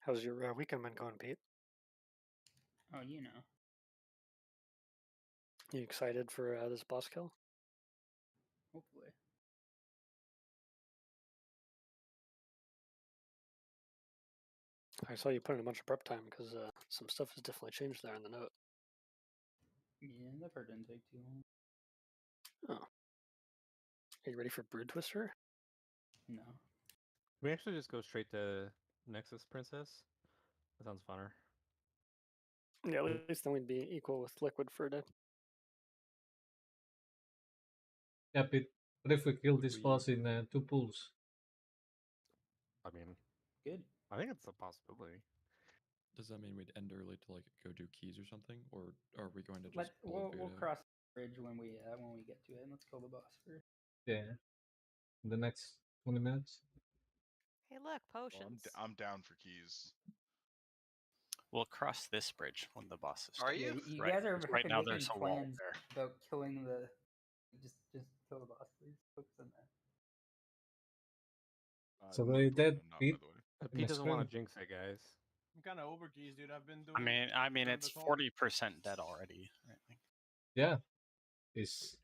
How's your weekend been going, Pete? Oh, you know. You excited for this boss kill? Hopefully. I saw you put in a bunch of prep time because some stuff has definitely changed there in the note. Yeah, that part didn't take too long. Oh. Are you ready for Brood Twister? No. We actually just go straight to Nexus Princess. That sounds funner. Yeah, at least then we'd be equal with Liquid for a day. Yeah, but what if we kill Would this we- boss in 2 pools? I mean, Good. I think it's a possibility. Does that mean we'd end early to like go do keys or something, or are we going to just We'll cross the bridge when we get to it, and let's kill the boss first. Yeah. In the next 20 minutes? Hey, look, Well, potions. I'm down for keys. We'll cross this bridge when the boss is. Are Yeah, you? you Right. guys are Right now making there's a wall plans there. about killing the. Just kill the boss, please. Focus on that. So No, they no, dead, not, Pete? by the way. Pete Next doesn't want round. to jinx it, guys. I'm kind of over keys, dude. I've been doing. I mean, done it's this whole- 40% dead already. I think. Yeah. It's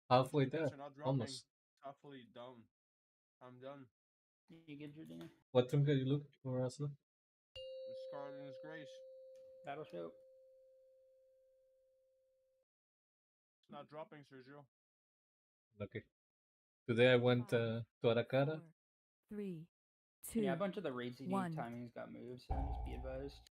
halfway Keys there. are not dropping. Almost. Toughly done. I'm done. You get your dinner. What room are you looking for, Asla? The Scarlet in His Grace. Battle show. It's not dropping, Sergio. Okay. Today I went to Aracara. 3, 2, Yeah, a bunch of the raid CD 1. timings got moved, so just be advised.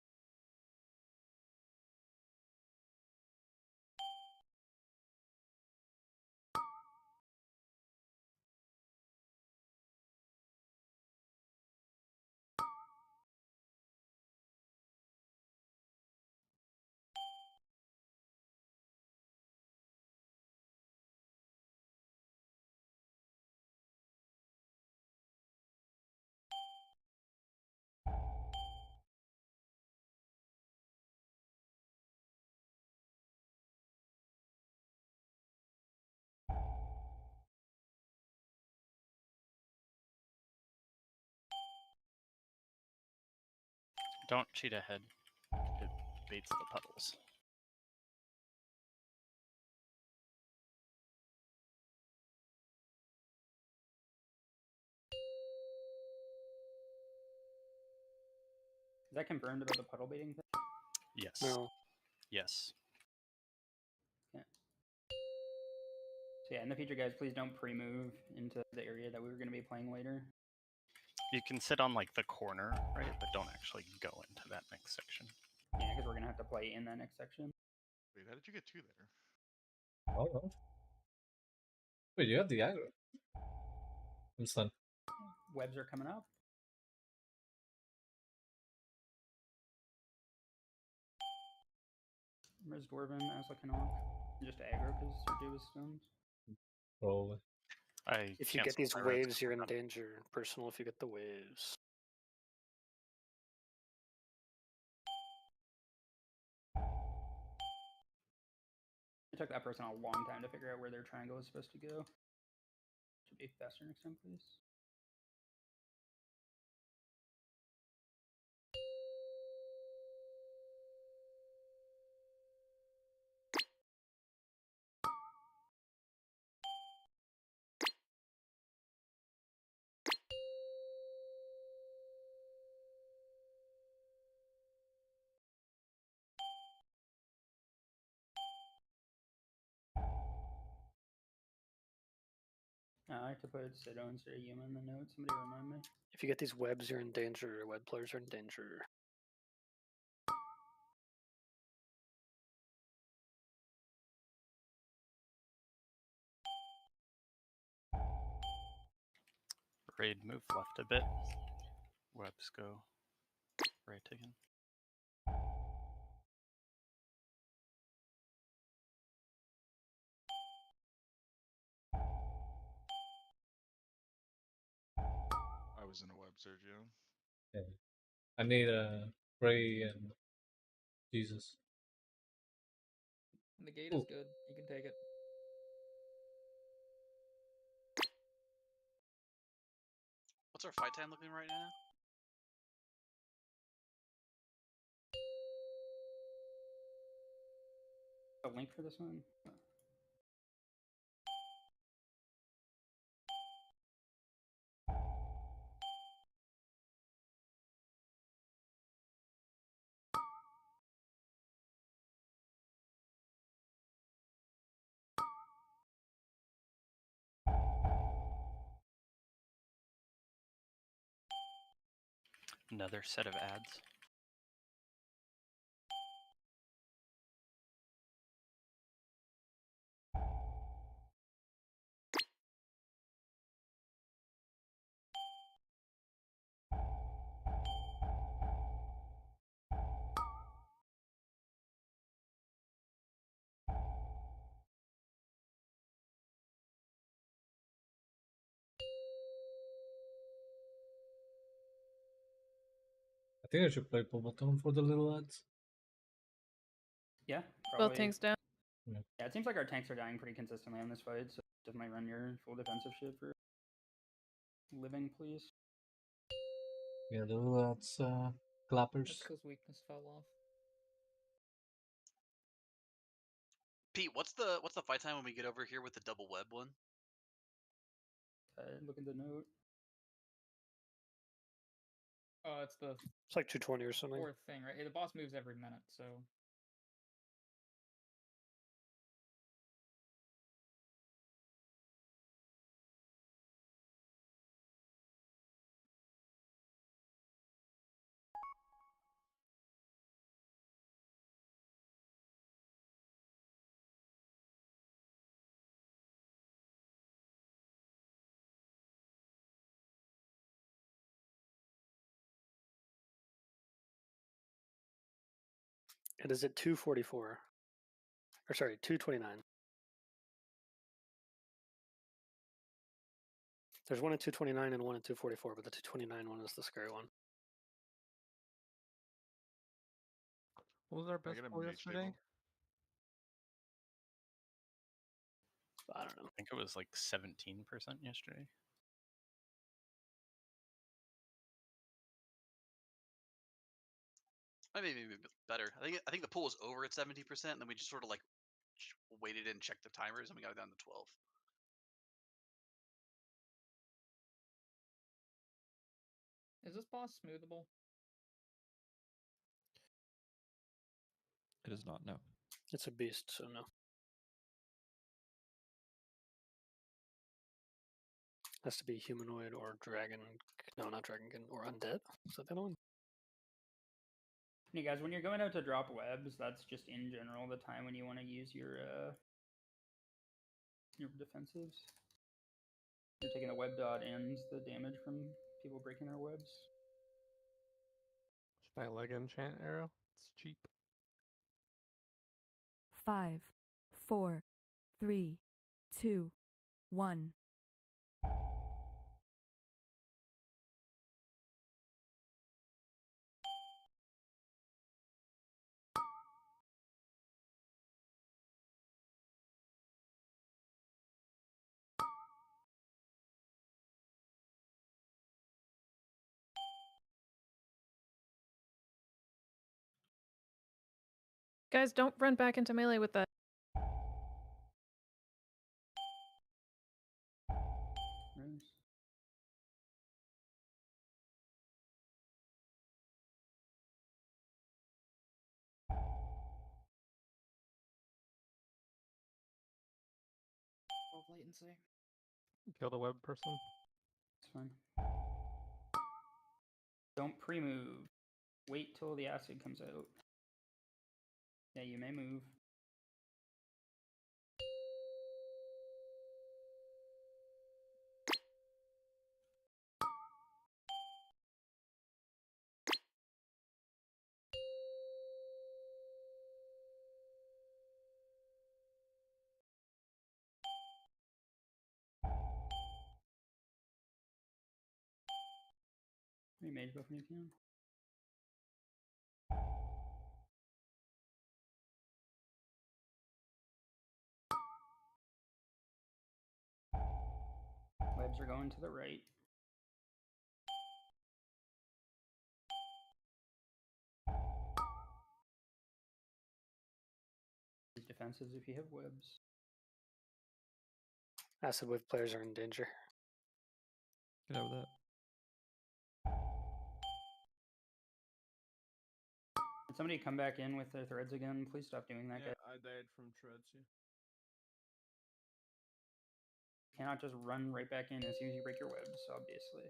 Don't cheat ahead. It baits the puddles. Is that confirmed about the puddle baiting thing? Yes. No. Yes. So yeah, in the future, guys, please don't pre-move into the area that we were going to be playing later. You can sit on like the corner, right? But don't actually go into that next section. Yeah, because we're going to have to play in that next section. Wait, how did you get 2 there? Oh, no. Wait, you have the aggro. I'm stunned. Webs are coming up. Where's Dwarven as looking off? Just aggro because Sergio was stunned. Probably. If you get these waves, you're in danger. Personal if you get the waves. It took that person a long time to figure out where their triangle was supposed to go. Should be faster next time, please. I have to put Sido instead of Yuma in the notes. Somebody remind me. If you get these webs, you're in danger. Web players are in danger. Raid move left a bit. Webs go right again. I was in a web, Sergio. Yeah. I need Pray and Jesus. The gate Ooh. is good. You can take it. What's our fight time looking right now? A link for this one? Another set of ads. I think I should play Pomatone for the little ads. Yeah, Both probably. tanks down. Yeah, it seems like our tanks are dying pretty consistently on this fight, so definitely run your full defensive shit for living, please. Yeah, the little ads, clappers. That's because weakness fell off. Pete, what's the fight time when we get over here with the double web one? Look at the note. Oh, it's the It's like 220 or something. fourth thing, right? The boss moves every minute, so It is at 244. Or sorry, 229. There's one at 229 and one at 244, but the 229 one is the scary one. What was our Can I best get a pull mage yesterday? table? I don't know. I think it was like 17% yesterday. Maybe a bit better. I think the pool was over at 70%, and then we just sort of like waited and checked the timers, and we got it down to 12. is this boss smoothable? It is not. No. It's a beast, so no. Has to be humanoid or dragon. No, not dragonkin or undead. Is that the other one? Hey guys, when you're going out to drop webs, that's just in general the time when you want to use your defensives. You're taking a web dot and the damage from people breaking their webs. Should I leg enchant arrow? It's cheap. 5, 4, 3, 2, 1. Guys, don't run back into melee with that. Nice. Latency. Kill the web person. It's fine. Don't pre-move. Wait till the acid comes out. Yeah, you may move. Mage buff when you can. Webs are going to the right. defensives if you have webs. Acid wave players are in danger. Get out with that. Did somebody come back in with their threads again? Please stop doing that, Yeah, guy. I died from treads. Yeah. Cannot just run right back in as soon as you break your webs, obviously.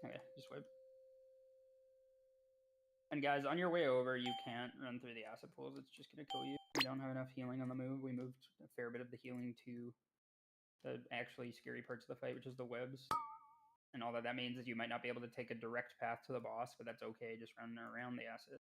Okay, just web. And guys, on your way over, you can't run through the acid pools. It's just going to kill you. We don't have enough healing on the move. We moved a fair bit of the healing to the actually scary parts of the fight, which is the webs. And all that means is you might not be able to take a direct path to the boss, but that's okay. Just run around the acid.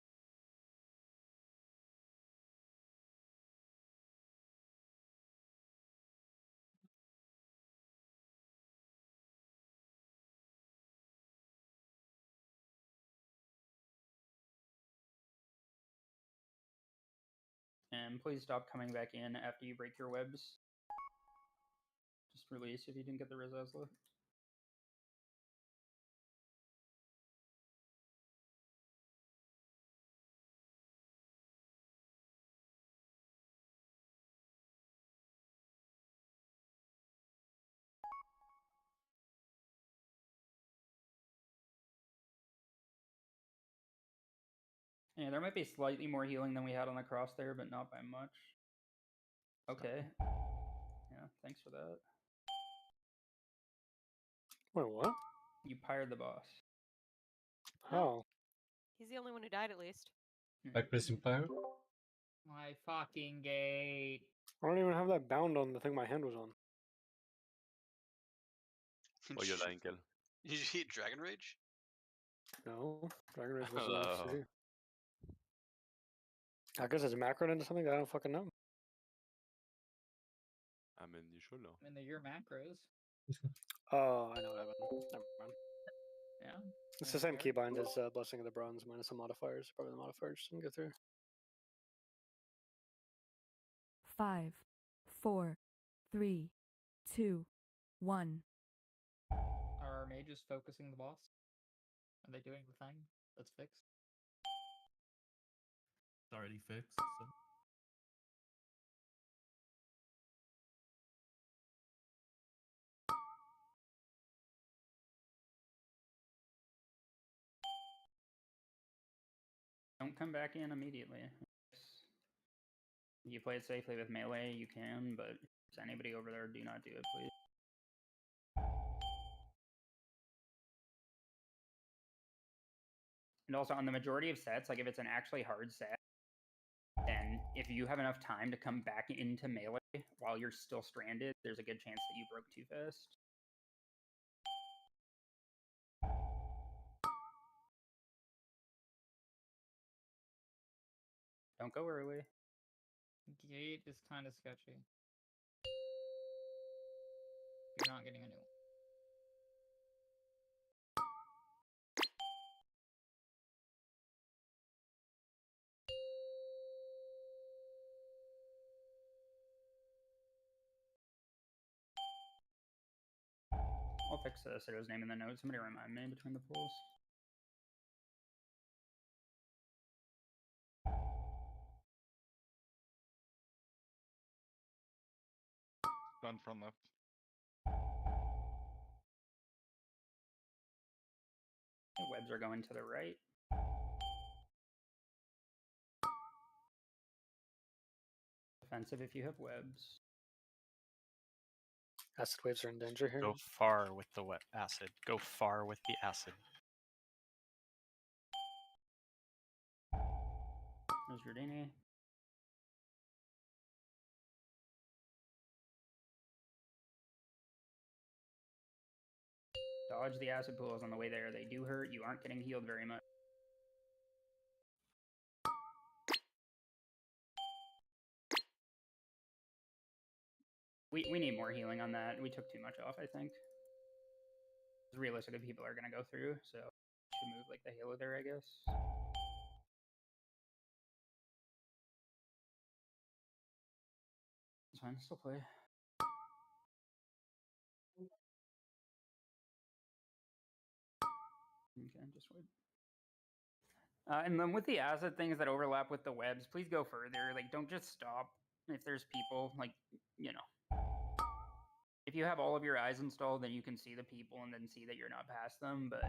And please stop coming back in after you break your webs. Just release if you didn't get the Rizazla. Yeah, there might be slightly more healing than we had on the cross there, but not by much. Okay. Yeah, thanks for that. Wait, what? You pyred the boss. Oh. He's the only one who died, at least. By pressing pyro? My fucking gate. I don't even have that bound on the thing my hand was on. Vad gör Enkel? Did you eat Dragon Rage? No, Dragon Rage wasn't Hello. FC. I guess it's macro into something that I don't fucking know. I mean, you should know. I mean, they're your macros. Oh, I know what happened. Never mind. Yeah. It's the same keybind as Blessing of the Bronze minus some modifiers. Probably the modifiers didn't go through. 5, 4, 3, 2, 1. Are our mages focusing the boss? Are they doing the thing that's fixed? It's already fixed. So. Don't come back in immediately. You play it safely with melee, you can, but if there's anybody over there, do not do it, please. And also, on the majority of sets, like if it's an actually hard set, then if you have enough time to come back into melee while you're still stranded, there's a good chance that you broke too fast. Don't go early. Gate is kind of sketchy. You're not getting a new one. I'll fix Sarah's name in the notes. Somebody remind me between the pools. Done front left. The webs are going to the right. Defensive if you have webs. Acid waves are in danger here. Go far with the wet acid. Go far with the acid. There's Jordini. Dodge the acid pools on the way there. They do hurt. You aren't getting healed very much. We need more healing on that. We took too much off, I think. Realistically, people are going to go through, so should move like the Halo there, I guess. It's fine, still play. And then with the acid things that overlap with the webs, please go further. Like, don't just stop if there's people. Like, you know, if you have all of your eyes installed, then you can see the people and then see that you're not past them. But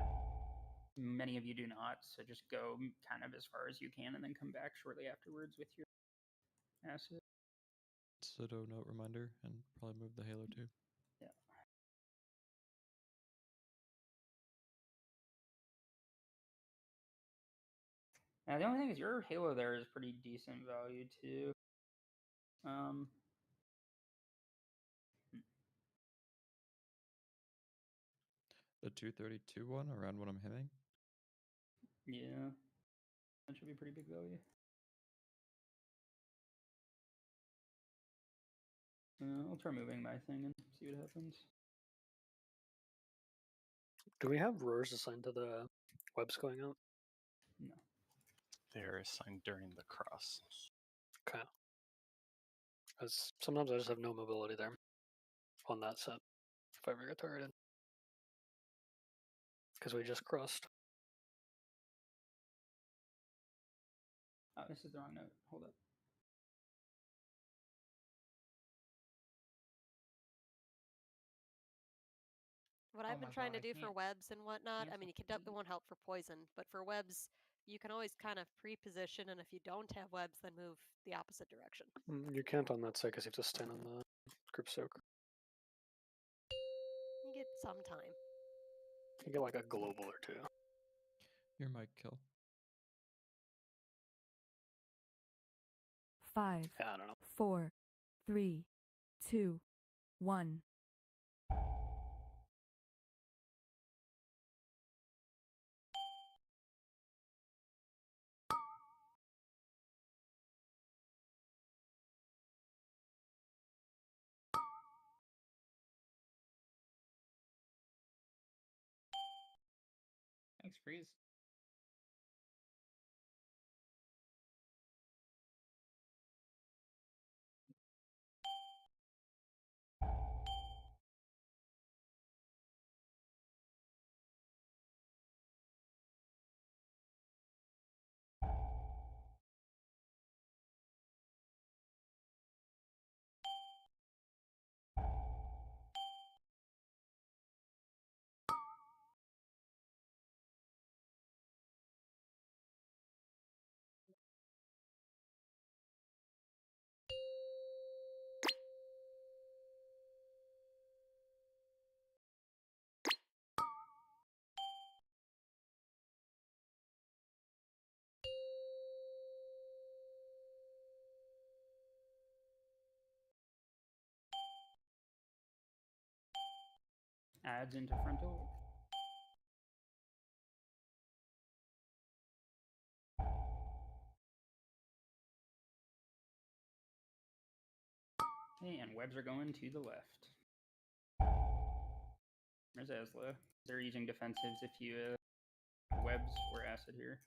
many of you do not, so just go kind of as far as you can and then come back shortly afterwards with your acid. Pseudo note reminder and probably move the halo too. Yeah. Now the only thing is your halo there is pretty decent value too. The 232 one around what I'm hitting. Yeah, that should be pretty big value. I'll try moving my thing and see what happens. Do we have roars assigned to the webs going out? No. They're assigned during the cross. Okay. Because sometimes I just have no mobility there on that set if I ever get targeted. Because we just crossed. Oh, this is the wrong note. Hold up. What Oh I've my been trying God, to I do for can't webs and whatnot, I cancel mean, it won't help for poison, but for webs, you can always kind of pre-position, and if you don't have webs, then move the opposite direction. You can't on that set because you have to stand on the group soak. You get some time. You get like a global or two. Your mic kill. 5, Yeah, I don't know. 4, 3, 2, 1. Thanks, Freeze. Adds into frontal. Okay, and webs are going to the left. There's Asla. They're using defensives if you webs or acid here.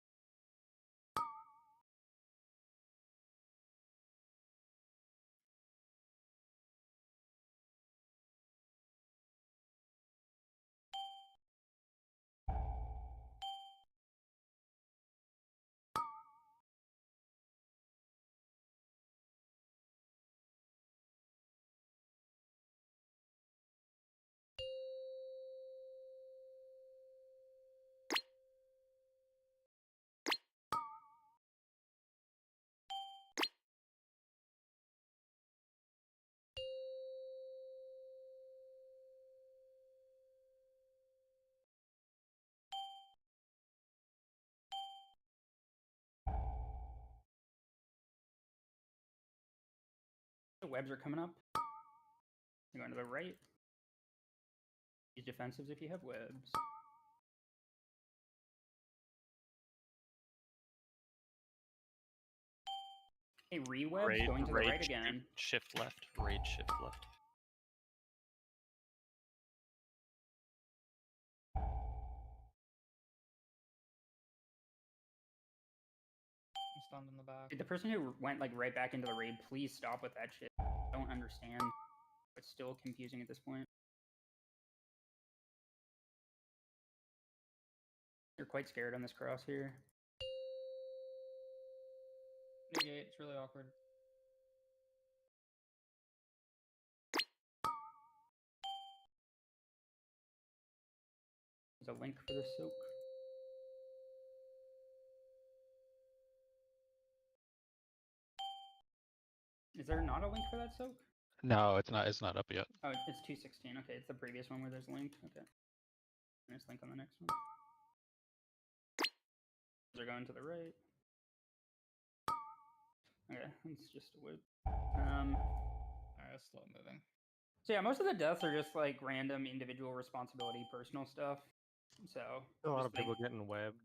The webs are coming up. They're going to the right. Use defensives if you have webs. Hey, re-webs going to the right again. Shift left. Raid shift left. I'm stunned in the back. Dude, the person who went like right back into the raid, please stop with that shit. I don't understand. It's still confusing at this point. You're quite scared on this cross here. Big 8, it's really awkward. There's a link for the soak. Is there not a link for that soak? No, it's not. It's not up yet. Oh, it's 216. Okay, it's the previous one where there's a link. Okay. There's a link on the next one. They're going to the right. Okay, it's just a whip. Alright, slow moving. So yeah, most of the deaths are just like random individual responsibility, personal stuff. So A lot of just, like, people getting webbed.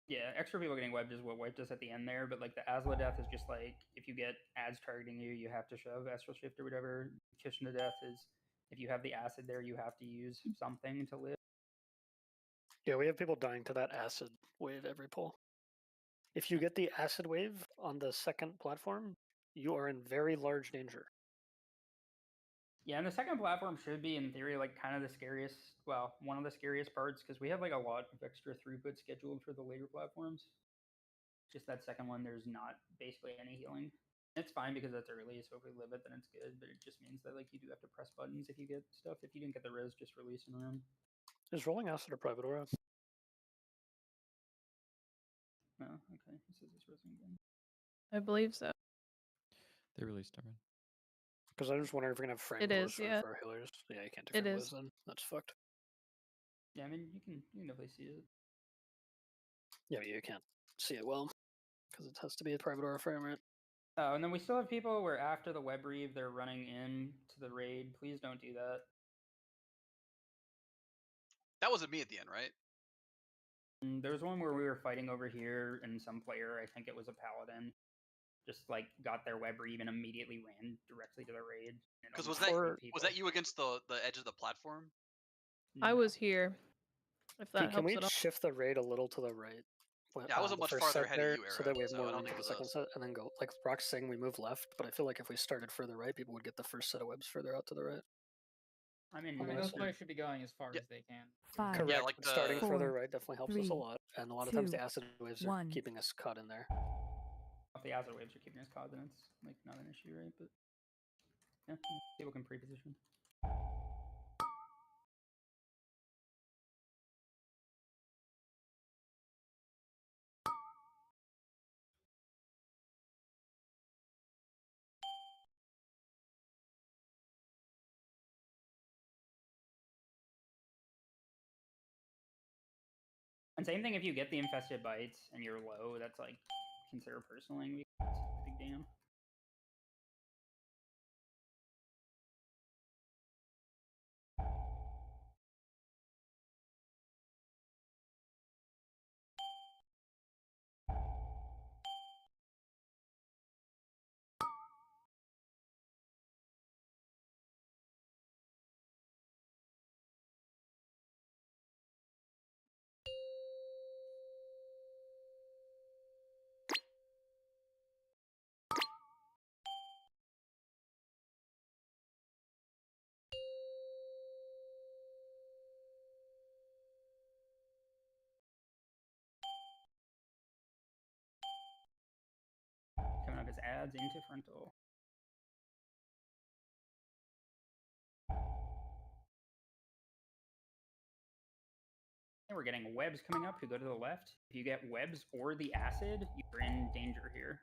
yeah, extra people getting webbed is what wiped us at the end there. But like the Asla death is just like if you get ads targeting you, you have to shove astral shift or whatever. Kitchen to death is if you have the acid there, you have to use something to live. Yeah, we have people dying to that acid wave every pull. If you get the acid wave on the second platform, you are in very large danger. Yeah, and the second platform should be, in theory, like kind of the scariest, well, one of the scariest parts, because we have like a lot of extra throughput scheduled for the later platforms. Just that second one, there's not basically any healing. It's fine because that's early, so if we live it, then it's good, but it just means that like you do have to press buttons if you get stuff. If you didn't get the res, just release and run. Is rolling acid a private aura? No, okay, it says it's resing again. I believe so. They released Darwin. Because I just wonder if we're gonna have frame It wars is, for, yeah. for our healers. Yeah, you can't do It frame is. wars then. That's fucked. Yeah, I mean, you can definitely see it. Yeah, but you can't see it well because it has to be a private aura frame, right? Oh, and then we still have people where after the web reeve, they're running in to the raid. Please don't do that. That wasn't me at the end, right? There was one where we were fighting over here, and some player, I think it was a paladin, just like got their web reeve and immediately ran directly to the raid. Because was that you against the edge of the platform? I was here. If that Can helps we at all. shift the raid a little to the right? Yeah, I wasn't the much first farther set ahead there, of you, so Arrow, that we have so more I don't room think for it the was second set, and then go. Like Brock's saying, we move left, but I feel like if we started further right, people would get the first set of webs further out to the right. I mean, those players should be going as far as they can. 5, Correct. Yeah, like the Starting 4, further right definitely helps us a 3, lot, and a lot of times 2, the acid waves are 1. keeping us caught in there. If the Azure waves are keeping us caught, then it's like not an issue, right? But yeah, people can pre-position. And same thing if you get the infested bites and you're low, that's like consider personaling. Big damn. Coming up as ads into frontal. And we're getting webs coming up who go to the left. If you get webs or the acid, you're in danger here.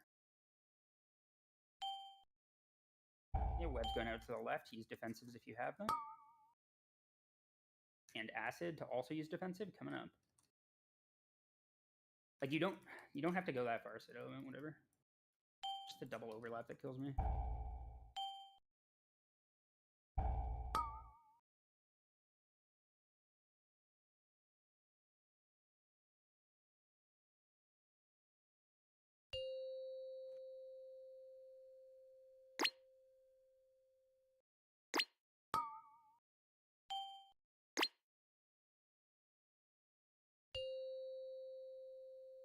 Yeah, webs going out to the left. Use defensives if you have them. And acid to also use defensive coming up. Like you don't have to go that far, Sid Element, whatever. Just the double overlap that kills me.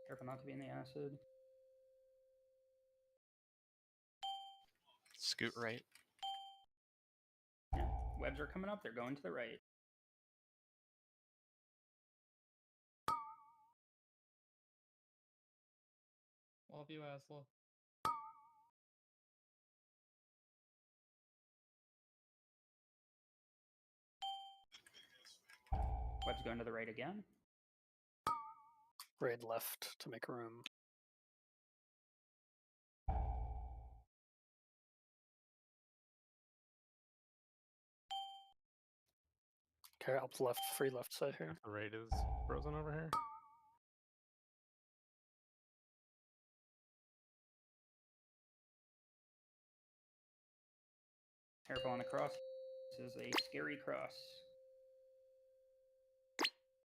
Careful not to be in the acid. Scoot right. Yeah, webs are coming up. They're going to the right. Love you, Asla. Webs going to the right again. Raid left to make room. Okay, up left, free left side here. The raid is frozen over here. Careful on the cross. This is a scary cross.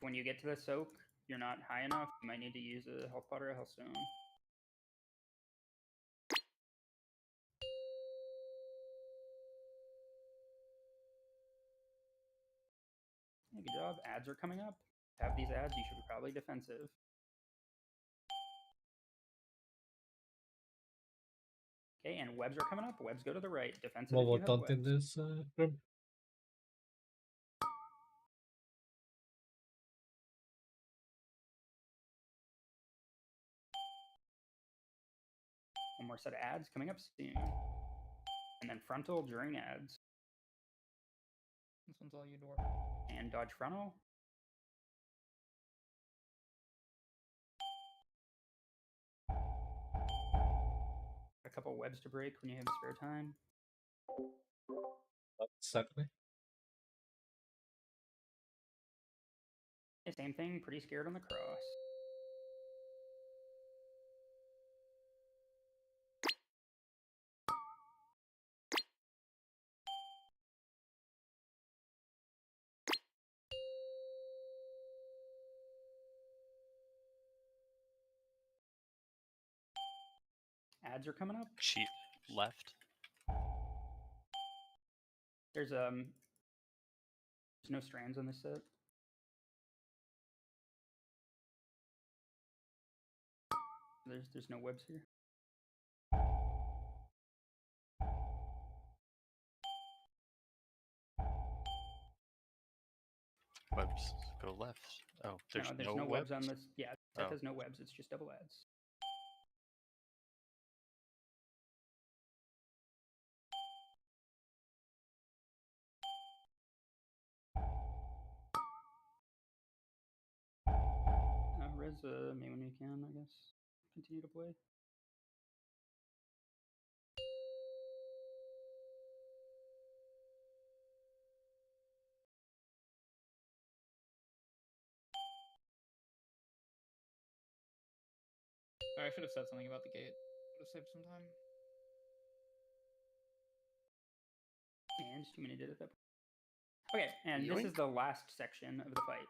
When you get to the soak, you're not high enough. You might need to use a health pot or a health stone. Yeah, good job. Ads are coming up. Have these ads, you should be probably defensive. Okay, and webs are coming up. Webs go to the right. Defensive Well, if you what have don't in webs. this room? One more set of ads coming up soon. And then frontal during ads. This one's all you, Dwarf. And dodge frontal. A couple webs to break when you have spare time. Exactly. Same thing, pretty scared on the cross. Ads are coming up. Cheat left. There's no strands on this set. There's no webs here. Webs go left. Oh, there's no webs on this. Yeah, that has no webs. It's just double ads. Res maybe when you can, I guess. Continue to play. I should have said something about the gate. Would have saved some time. And too many did it that. Okay, and this is the last section of the fight,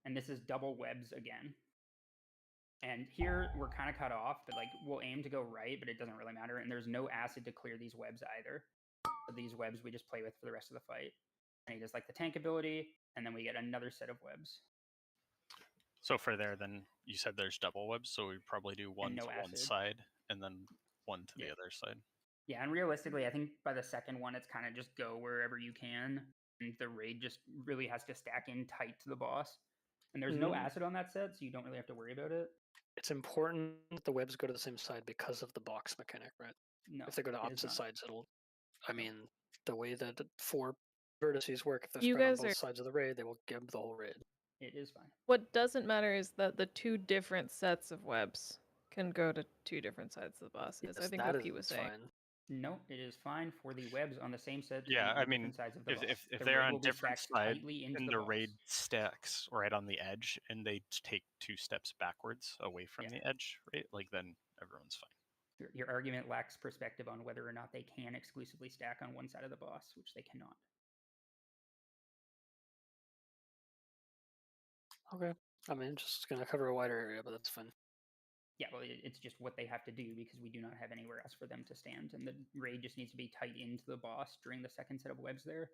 and this is double webs again. And here we're kind of cut off, but like we'll aim to go right, but it doesn't really matter. And there's no acid to clear these webs either. So these webs we just play with for the rest of the fight. And he does like the tank ability, and then we get another set of webs. So for there, then you said there's double webs, so we probably do one to one side and then one to the other side. Yeah, and realistically, I think by the second one, it's kind of just go wherever you can. And the raid just really has to stack in tight to the boss. And there's no acid on that set, so you don't really have to worry about it. It's important that the webs go to the same side because of the box mechanic, right? No. If they go to opposite sides, it'll... I mean, the way that 4 vertices work, if they're You spread on guys both are- sides of the raid, they will give the whole raid. It is fine. What doesn't matter is that the 2 different sets of webs can go to 2 different sides of the boss. Yes, I think that what Pete was is saying. fine. No, it is fine for the webs on the same set. Yeah, I mean, sides of the boss. if The they're raid on will be different stacked sides tightly into and the the boss. raid stacks right on the edge and they take 2 steps backwards away from the edge, right? Like then everyone's fine. Your argument lacks perspective on whether or not they can exclusively stack on one side of the boss, which they cannot. Okay. I mean, just gonna cover a wider area, but that's fine. Yeah, well, it's just what they have to do because we do not have anywhere else for them to stand, and the raid just needs to be tight into the boss during the second set of webs there.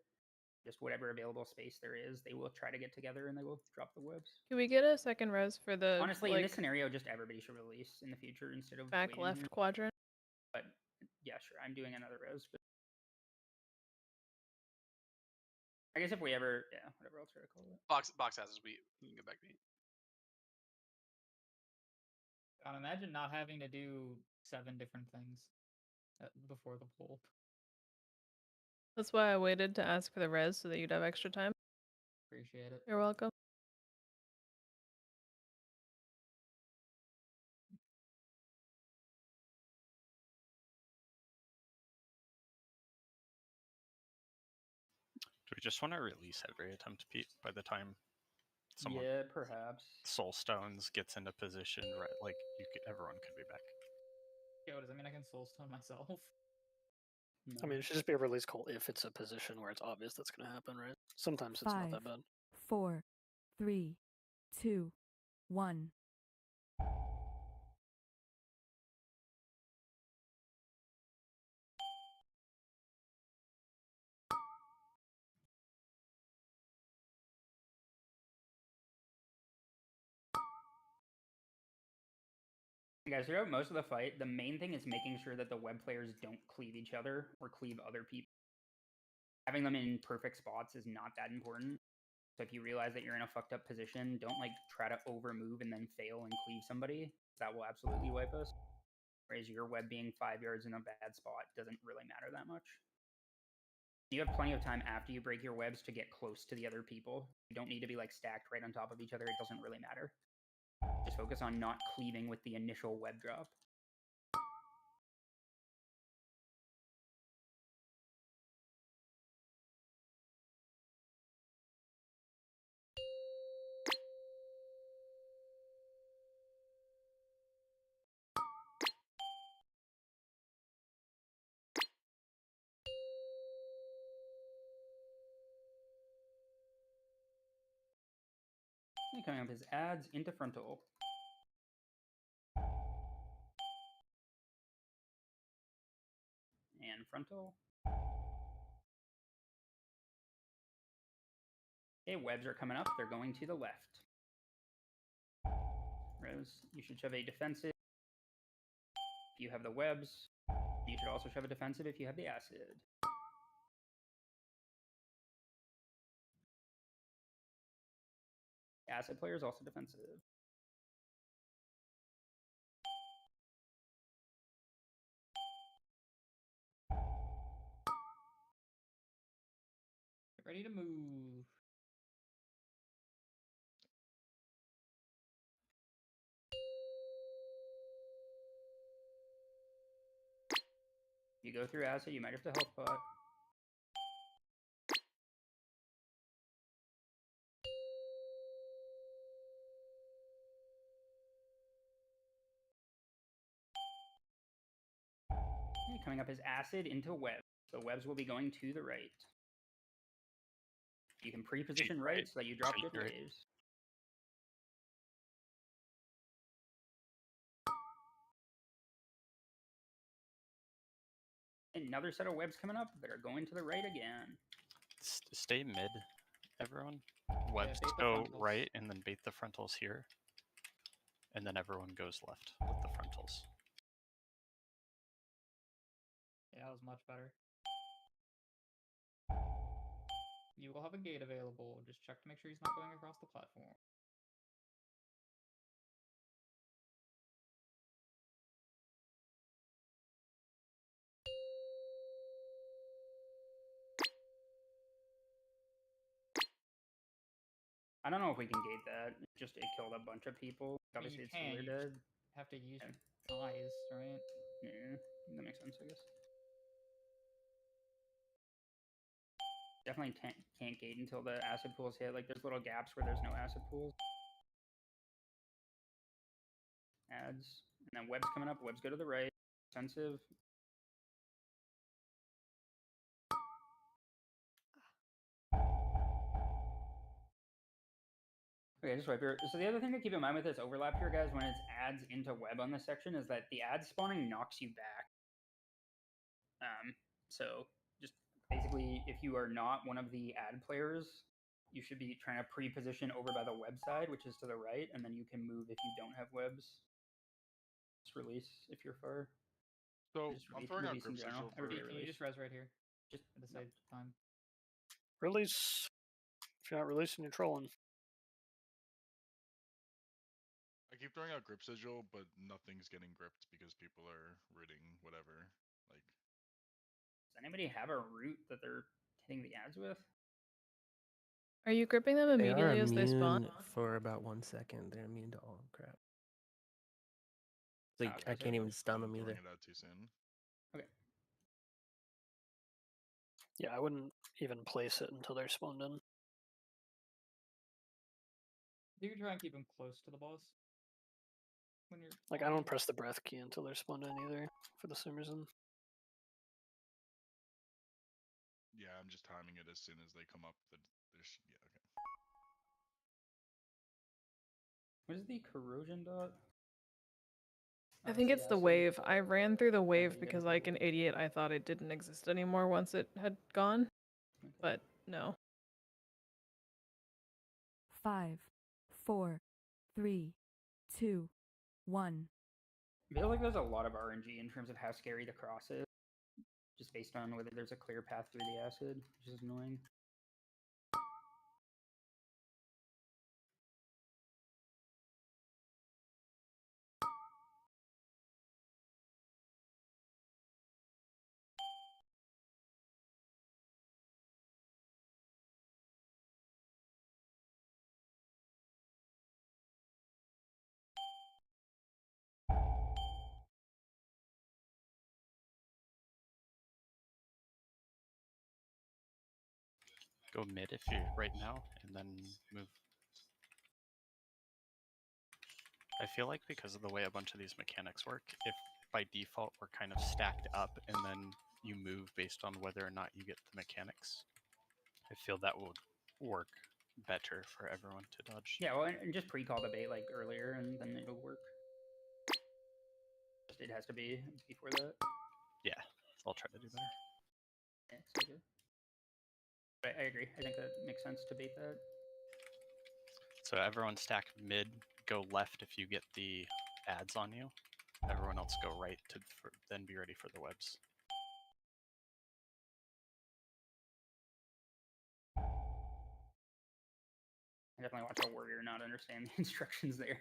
Just whatever available space there is, they will try to get together and they will drop the webs. Can we get a second res for the Honestly, in this scenario, just everybody should release in the future instead of back waiting left here. quadrant? But yeah, sure, I'm doing another res. But I guess if we ever, yeah, whatever else we're gonna call it. Box houses, we can go back to me. God, imagine not having to do 7 different things before the poll. That's why I waited to ask for the res so that you'd have extra time. Appreciate it. You're welcome. We just want to release every attempt, Pete. By the time someone Yeah, perhaps. Soul Stones gets into position, right? Like everyone could be back. Yo, does that mean I can soulstone myself? I mean, it should just be a release call if it's a position where it's obvious that's going to happen, right? Sometimes it's not that 5, bad. 4, 3, 2, 1. Guys, throughout most of the fight, the main thing is making sure that the web players don't cleave each other or cleave other people. Having them in perfect spots is not that important. So if you realize that you're in a fucked up position, don't like try to over move and then fail and cleave somebody. That will absolutely wipe us. Whereas your web being 5 yards in a bad spot doesn't really matter that much. You have plenty of time after you break your webs to get close to the other people. You don't need to be like stacked right on top of each other. It doesn't really matter. Just focus on not cleaving with the initial web drop. Coming up his adds into frontal. And frontal. Okay, webs are coming up. They're going to the left. Rose, you should shove a defensive. If you have the webs, you should also shove a defensive if you have the acid. Acid player is also defensive. Get ready to move. You go through acid, you might have to health pot. Okay, coming up is acid into web. The webs will be going to the right. You can pre-position right so that you drop good waves. Another set of webs coming up that are going to the right again. Stay mid, everyone. Webs bait the go frontals. right and then bait the frontals here. And then everyone goes left with the frontals. Yeah, that was much better. You will have a gate available. Just check to make sure he's not going across the platform. I don't know if we can gate that. It killed a bunch of people. I mean, Obviously, you it's can. really You dead. just have to use your eyes, right? Yeah, that makes sense, I guess. Definitely can't gate until the acid pools hit. Like, there's little gaps where there's no acid pools. Adds. And then webs coming up. Webs go to the right. Defensive. Okay, just wipe here. So the other thing to keep in mind with this overlap here, guys, when it's adds into web on this section, is that the ad spawning knocks you back. So just basically, if you are not one of the ad players, you should be trying to pre-position over by the web side, which is to the right, and then you can move if you don't have webs. Just release if you're far. So Just I'm release, throwing out release in grip general. sigil for. Everybody Can you release. just res right here? Just For the save time. Release. If you're not releasing, you're trolling. I keep throwing out grip sigil, but nothing's getting gripped because people are rooting whatever. Like, Does anybody have a route that they're hitting the ads with? Are you gripping them They are immediately as they spawn? immune for about 1 second. They're immune to all crap. So Okay, I so can't even stun them throwing either. it out too soon. Okay. Yeah, I wouldn't even place it until they're spawned in. You can try and keep them close to the boss. When you're Like, I don't press the breath key until they're spawned in either, for the same reason. Yeah, I'm just timing it as soon as they come up. There's yeah, okay. What is the corrosion dot? I think it's the acid. wave. I ran through the wave you because, didn't like an idiot, I thought it didn't exist anymore once it had gone. But no. 5, 4, 3, 2, 1. I feel like there's a lot of RNG in terms of how scary the cross is, just based on whether there's a clear path through the acid, which is annoying. Go mid if you're right now, and then move. I feel like because of the way a bunch of these mechanics work, if by default we're kind of stacked up and then you move based on whether or not you get the mechanics, I feel that would work better for everyone to dodge. Yeah, well, and just pre-call the bait like earlier, and then it'll work. It has to be before that. Yeah, I'll try to do better. Yeah, so good. But I agree. I think that makes sense to bait that. So everyone stack mid, go left if you get the ads on you. Everyone else go right to then be ready for the webs. I definitely watch a warrior not understand the instructions there.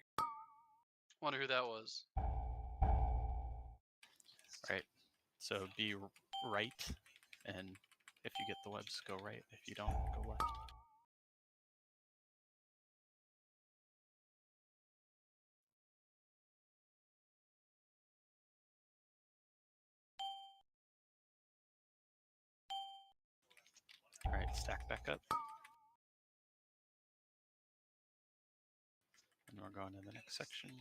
Wonder who that was. Right. So be right, and if you get the webs, go right. If you don't, go left. All right, stack back up. And we're going to the next section.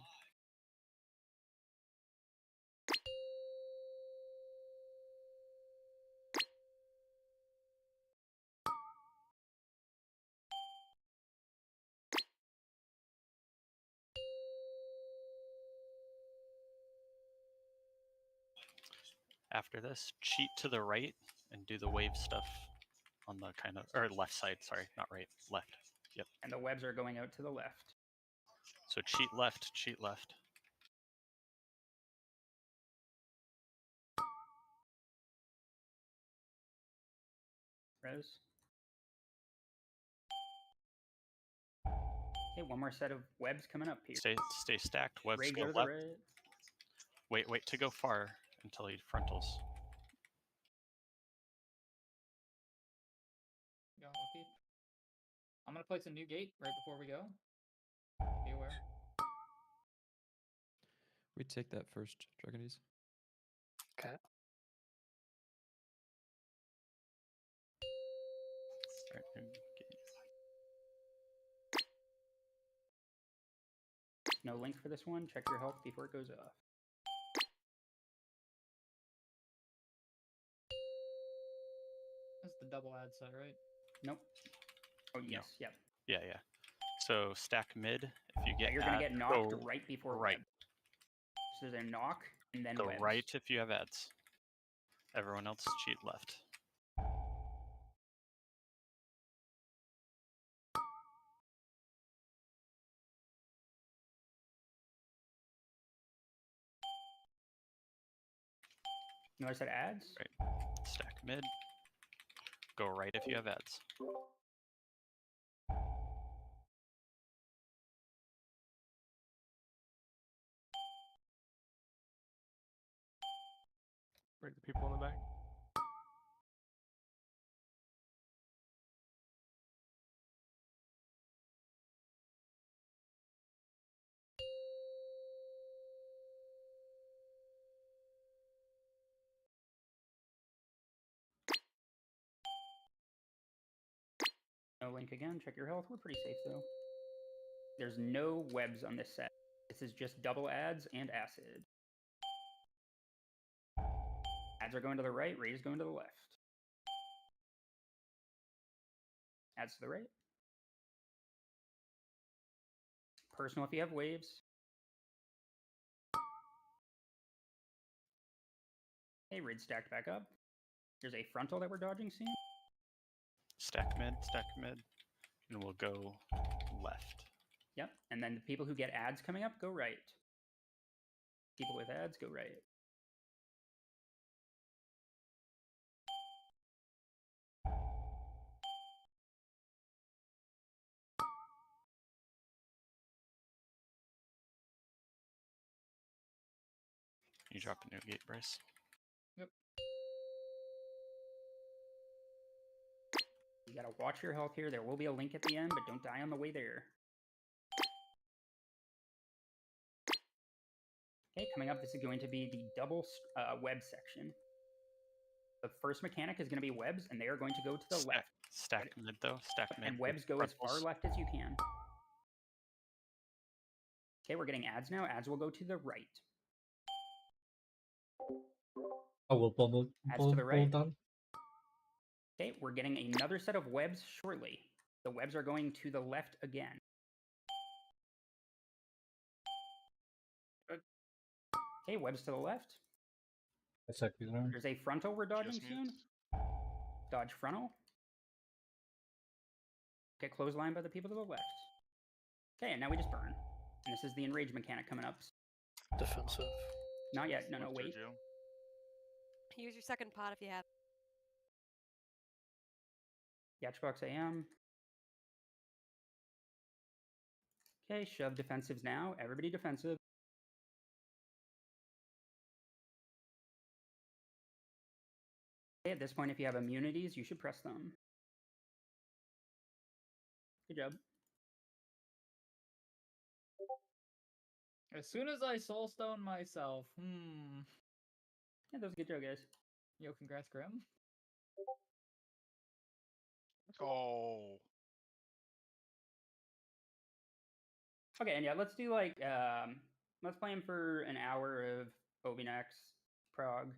After this, cheat to the right and do the wave stuff on the kind of, or left side, sorry, not right, left. Yep. And the webs are going out to the left. So cheat left, cheat left. Res. Okay, one more set of webs coming up here. Stay stacked, webs Ray, go go to the left. right. Wait to go far until he frontals. Go, I'll keep. I'm gonna place a new gate right before we go. Be aware. We take that first, Dragonese. Okay. No link for this one. Check your health before it goes off. That's the double ad set, right? Nope. Oh No. yes, yep. Yeah. So stack mid. If you get You're gonna ad, get knocked go right before right. web. So there's a knock and then Go webs. right if you have ads. Everyone else cheat left. Notice that ads? Right. Stack mid. Go right if you have ads. Break the people in the back. link again. Check your health. We're pretty safe though. There's no webs on this set. This is just double ads and acid. Ads are going to the right, raid is going to the left. Ads to the right. Personal if you have waves. Okay, raid stacked back up. There's a frontal that we're dodging soon. Stack mid, and we'll go left. Yep, and then the people who get ads coming up go right. People with ads go right. You drop a new gate, Bryce. Yep. You gotta watch your health here. There will be a link at the end, but don't die on the way there. Okay, coming up, this is going to be the double web section. The first mechanic is going to be webs, and they are going to go to the left. Stack mid though. Stack mid. And webs go as far left as you can. Okay, we're getting ads now. Ads will go to the right. I will pull Ads to the right. down. Okay, we're getting another set of webs shortly. The webs are going to the left again. Okay, webs to the left. Exactly. There's a frontal we're dodging soon. Dodge frontal. Get clotheslined by the people to the left. Okay, and now we just burn. And this is the enrage mechanic coming up. Defensive. Not yet. No, wait. Use your second pot if you have. Yatchbox AM. Okay, shove defensives now. Everybody defensive. Okay, at this point, if you have immunities, you should press them. Good job. As soon as I soulstone myself, Yeah, that was a good job, guys. Yo, congrats, Grim. Oh. Okay, and yeah, let's do like let's play him for an hour of Obinax Prague,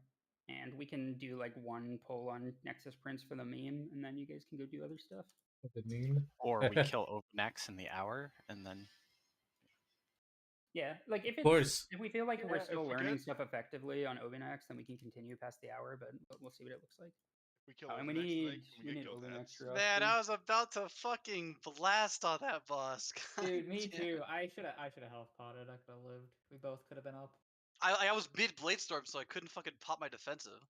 and we can do like one poll on Nexus Prince for the meme, and then you guys can go do other stuff. The meme. Or we kill Overnax in the hour, and then Yeah, like if course. if we feel like Yeah, we're if still we learning get- stuff effectively on Obinax, then we can continue past the hour, but we'll see what it looks like. We kill And we Overnax need tonight, can we get guild Obinax ads? for us, Man, too. I was about to fucking blast on that boss. God Dude, me damn. too. I should have health potted. I could have lived. We both could have been up. I was mid blade storm, so I couldn't fucking pop my defensive.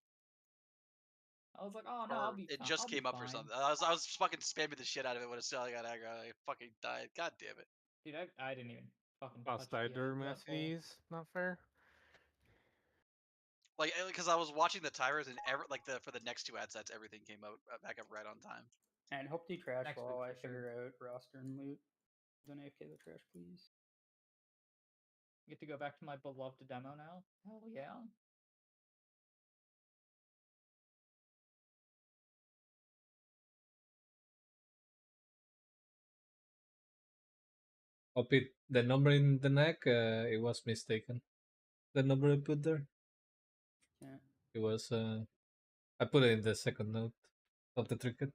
I was like, oh no, Or I'll be. it I'll just be came up or fine. something. I was fucking spamming the shit out of it when I got aggro. I fucking died. God damn it. Dude, I didn't even fucking Boss touch the died end during of that pole. Massey's. Not fair. Like, because I was watching the timers and for the next two ad sets, everything came out back up right on time. And hope to trash Next while week I for sure. figure out roster and loot. Don't AFK the trash, please. Get to go back to my beloved demo now. Hell yeah. The number in the neck, it was mistaken. The number I put there. Yeah. It was I put it in the second note of the trinket.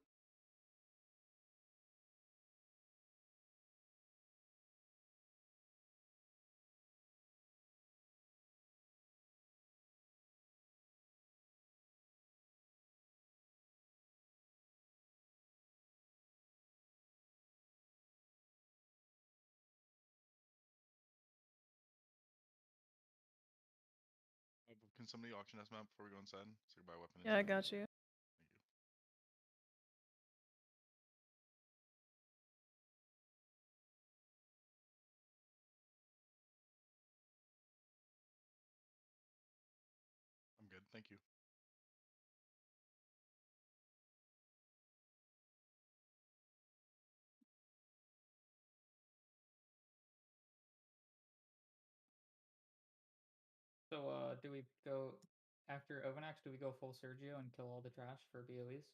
Can somebody auction us map before we go inside? So we buy a weapon. Yeah, I inside. got you. I'm good, thank you. So, do we go after Overnax? Do we go full Sergio and kill all the trash for BOEs?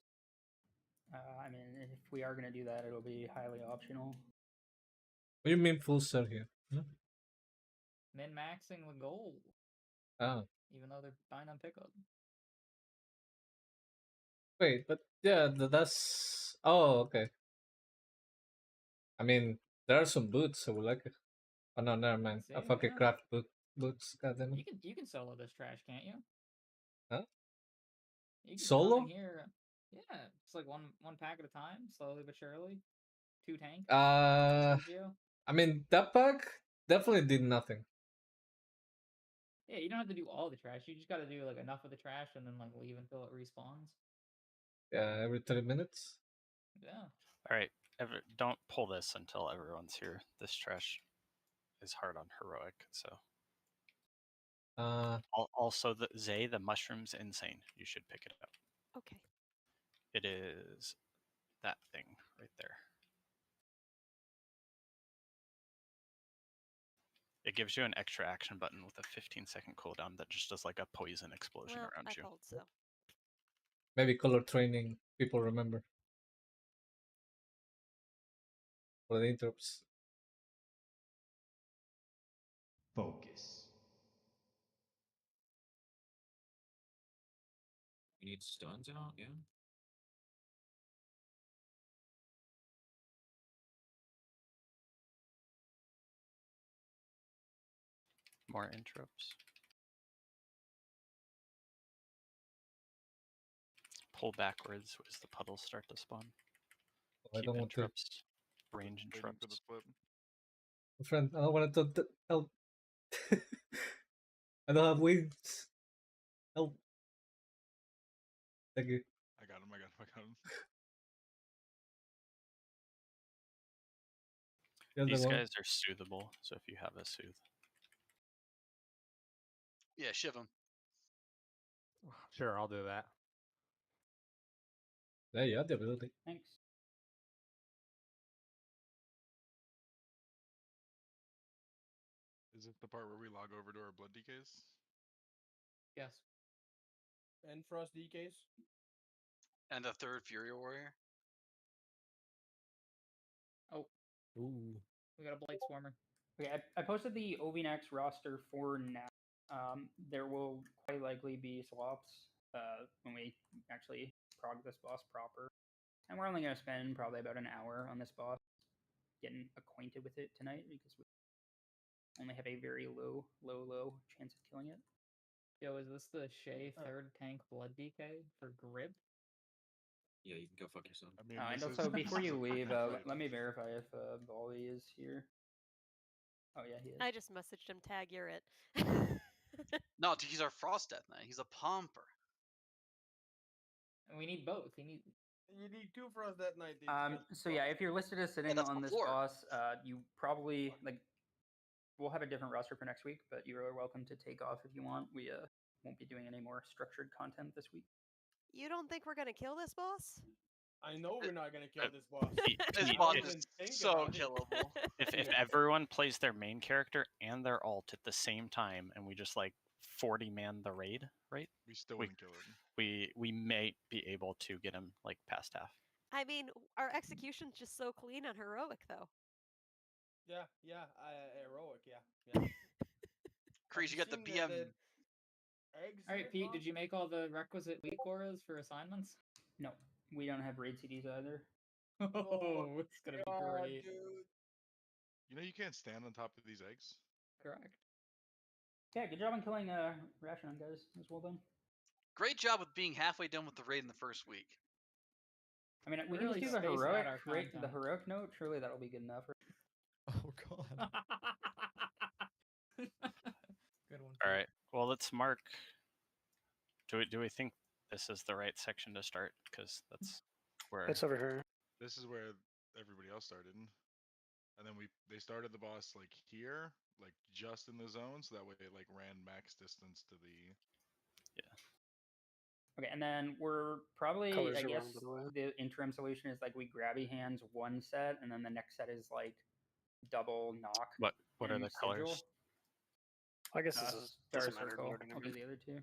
I mean, if we are gonna do that, it'll be highly optional. What do you mean full set here? Hmm? Min maxing the gold, Oh, even though they're buying on pickup. wait, but yeah, that's. Oh, okay. I mean, there are some boots, so we like it. Oh no, never mind. I See, fucking yeah. craft boots. Goddamn it. You can solo this trash, can't you? Huh? You can Solo? come in here. Yeah, it's like one pack at a time, slowly but surely. 2 tank. Sergio. I mean that pack definitely did nothing. Yeah, you don't have to do all the trash. You just got to do like enough of the trash and then like leave until it respawns. Yeah, every 30 minutes. Yeah. All right, don't pull this until everyone's here. This trash is hard on heroic, so. Also, the mushroom's insane. You should pick it up. Okay. It is that thing right there. It gives you an extra action button with a 15-second cooldown that just does like a poison explosion Well, around I you. thought so. Maybe color training people remember. For the interrupts. Focus. You need stuns out, yeah. More interrupts. Pull backwards as the puddles start to spawn. I Keep don't want to. interrupts. Range interrupts. For the flip. Friend, I don't want to help. I don't have wings. Help. Thank you. I got him. These guys are soothable, so if you have a soothe. Yeah, shiv him. Sure, I'll do that. Yeah, you have the ability. Thanks. Is it the part where we log over to our blood decays? Yes. And frost DKs. And the third Fury Warrior. Oh. Ooh. We got a Blight Swarmer. Okay, I posted the OVNX roster for now. There will quite likely be swaps when we actually prog this boss proper. And we're only going to spend probably about an hour on this boss getting acquainted with it tonight because we only have a very low chance of killing it. Yo, is this the Shay third tank blood DK for grip? Yeah, you can go fuck yourself. I mean, And also, before you leave, let me verify if Volley is here. Oh, yeah, he is. I just messaged him, tag, you're it. No, he's our Frost Death Knight. He's a pomper. And we need both. You need 2 frost that night. So yeah, if you're listed as sitting on this boss, you probably we'll have a different roster for next week, but you are welcome to take off if you want. We won't be doing any more structured content this week. You don't think we're gonna kill this boss? I know we're not gonna kill this boss. This boss is so killable. If everyone plays their main character and their alt at the same time, and we just like 40-man the raid, right? We still wouldn't kill him. We may be able to get him like past half. I mean, our execution's just so clean on heroic, though. Yeah, heroic, yeah. Kreese, you got the BM. All right, Pete, did you make all the requisite weak auras for assignments? No, we don't have raid CDs either. Oh, it's gonna be great. Dude. You know you can't stand on top of these eggs? Correct. Yeah, good job on killing Ration, guys. It was well done. Great job with being halfway done with the raid in the first week. I mean, we We're can really just do the spacing out heroic, our the content. heroic note. Surely that'll be good enough. Oh god. Good one. All right. Well, let's mark. Do we think this is the right section to start? Because that's where It's over here. This is where everybody else started. And then they started the boss like here, like just in the zone, so that way it like ran max distance to the. Okay, and then we're probably, Colors I are guess, wrong, by the way. the interim solution is like we grabby hands one set, and then the next set is like double knock. What are and the sigil. colors? I guess this is, Star doesn't matter. Circle. Loading I'll do again. the other two.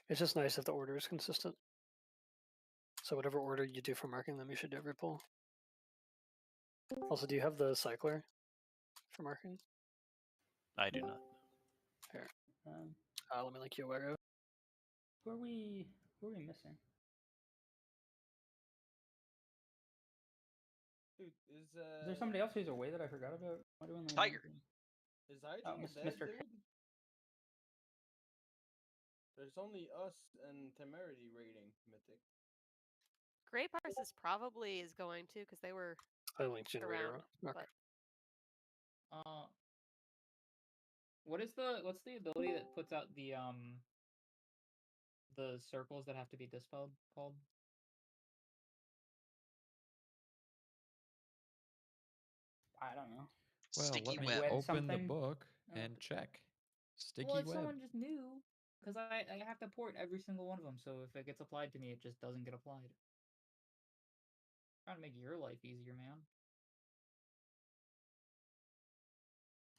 It's just nice if the order is consistent. So whatever order you do for marking them, you should do every pull. Also, do you have the cycler for marking? I do not. Here. Um, Let me link you aware of. who are we missing? Dude, Is there somebody else who's away that I forgot about? Why do we only have Tiger. one? Is Hydro Oh, dead, Mr. dude? There's only us and Temerity raiding Mythic. Grey Parsis probably is going to because they were I linked generator. around. Okay. But what's the ability that puts out the circles that have to be dispelled called? I don't know. Well, Sticky let me web. open the something? book Oh. and check. Sticky Well, if web. someone just knew, because I have to port every single one of them, so if it gets applied to me, it just doesn't get applied. Trying to make your life easier, man.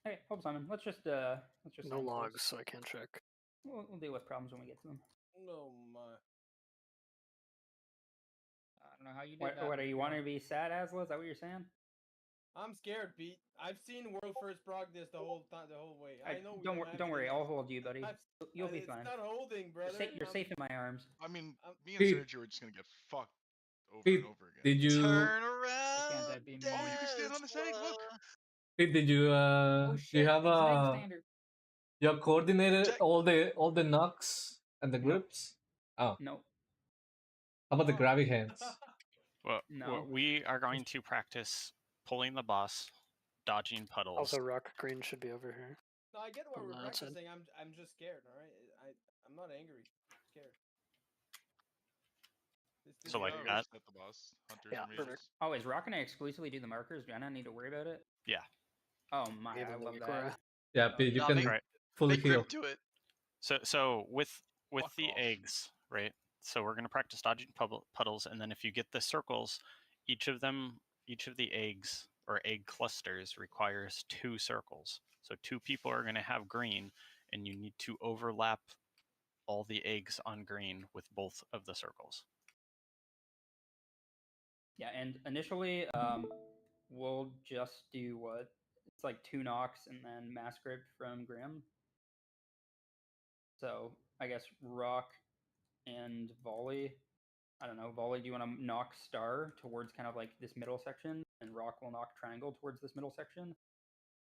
Hey, hold on, Simon. Let's just No sign this. logs, so I can't check. We'll deal with problems when we get to them. No, my. I don't know how you did that. What are you wanting to be sad, Asla? Is that what you're saying? I'm scared, Pete. I've seen World First Prog this the whole time, the whole way. I know. We Don't have worry. it I'll in hold you, buddy. us. You'll be it's fine. not holding, brother. You're safe in my arms. I mean, Um, me and Pete- Sergio are just gonna get fucked over Pete, and over again. did you? Turn around. that be Oh, you can stand on this egg. Look. Pete, did you? Oh Do shit! you have it's an egg a? standard. You have coordinated Check. all the knocks and the Nope. grips. Oh, Nope. how about the grabby hands? Well, No. we are going to practice pulling the boss, dodging puddles. Also, rock green should be over here. No, I get what On we're the outside. practicing. I'm just scared. All right, I'm not angry. I'm scared. This So like is that? At the boss. Hunters Yeah, and mages. perfect. Oh, is Rock gonna exclusively do the markers? Do I not need to worry about it? Yeah. Oh my, Even I the love Ikora. that. Yeah, Oh, Pete, you No, can make- Right. fully Make heal. Grim do it. So with Fuck the off. eggs, right? So we're gonna practice dodging puddles, and then if you get the circles, each of the eggs or egg clusters requires 2 circles. So 2 people are gonna have green, and you need to overlap all the eggs on green with both of the circles. Yeah, and initially, we'll just do what? It's like 2 knocks and then mass grip from Grim. So I guess Rock and Volley. I don't know, Volley, do you want to knock Star towards kind of like this middle section, and Rock will knock Triangle towards this middle section,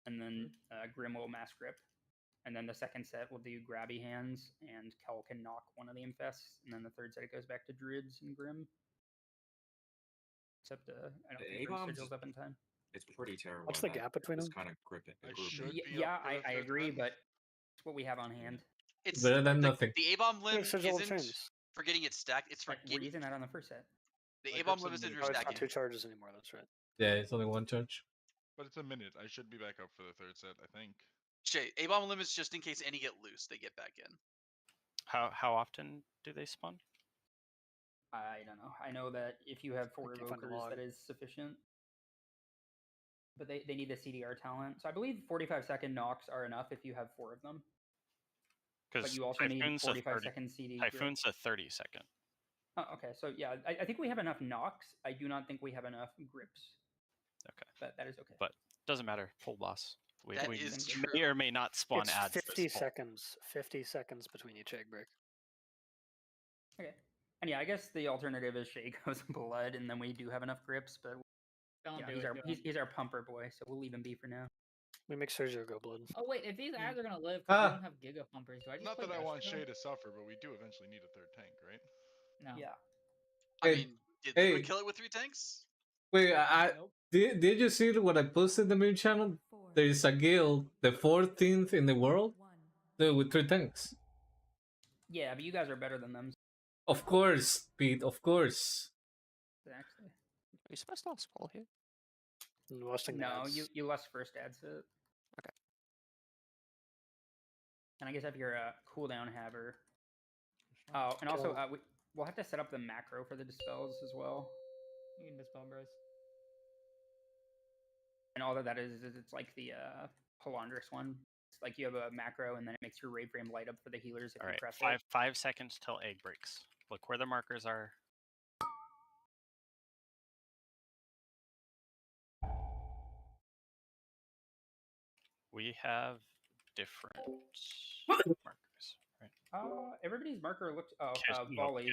and then Grim will mass grip. And then the second set will do Grabby Hands, and Kel can knock one of the Infests, and then the third set it goes back to Druids and Grim. Except I don't think Druid Sigil's up in time. It's pretty terrible. What's the gap between them? Kind of gripping. Yeah, I agree, but it's what we have on hand. It's Better than nothing. the A-bomb limb Sigil of isn't Chains. for getting it stacked. It's for We're getting using that on the first set. the Like, A-bomb that's limb a isn't minute. for Oh, it's not stacking. 2 charges anymore. That's right. Yeah, it's only 1 charge. But it's a minute. I should be back up for the third set, I think. Shay, A-bomb limb is just in case any get loose, they get back in. How often do they spawn? I don't know. I know that if you have 4 I can't find the evokers, log. that is sufficient. But they need the CDR talent. So I believe 45-second knocks are enough if you have 4 of them. But Because you also need 45-second CD. grip. Typhoon's a 30-second. Oh, okay, so yeah, I think we have enough knocks. I do not think we have enough grips. Okay. But that is okay. But doesn't matter. Full boss. We That is may true. or may not spawn It's ads. 50 this pull. seconds. 50 seconds between each egg break. Okay. And yeah, I guess the alternative is Shay goes blood, and then we do have enough grips, but Don't you know, do he's it. our do it. he's our pumper boy, so we'll leave him be for now. We make Sergio go blood. Oh wait, if these ads are gonna live because we don't have Giga Pumpers, do I just Not play that I want Destro? Shay to suffer, but we do eventually need a third tank, right? No. Yeah. I Hey, mean, did hey. Liquid kill it with 3 tanks? Wait, Nope. did you see what I posted in the main channel? There is a guild, the 14th in the world, with 3 tanks. Yeah, but you guys are better than them. Of course, Pete. Of course. Actually. Are you supposed to have scroll here? No, you lost first ad set. Okay. And I guess if you're a cooldown haver. Oh, and also we'll have to set up the macro for the dispels as well. You can dispel Bryce. And all that is it's like the Palandris one. Like you have a macro, and then it makes your raid frame light up for the healers if All you right, press it. 5 seconds till egg breaks. Look where the markers are. We have different markers, right? Everybody's marker looked. No, volley.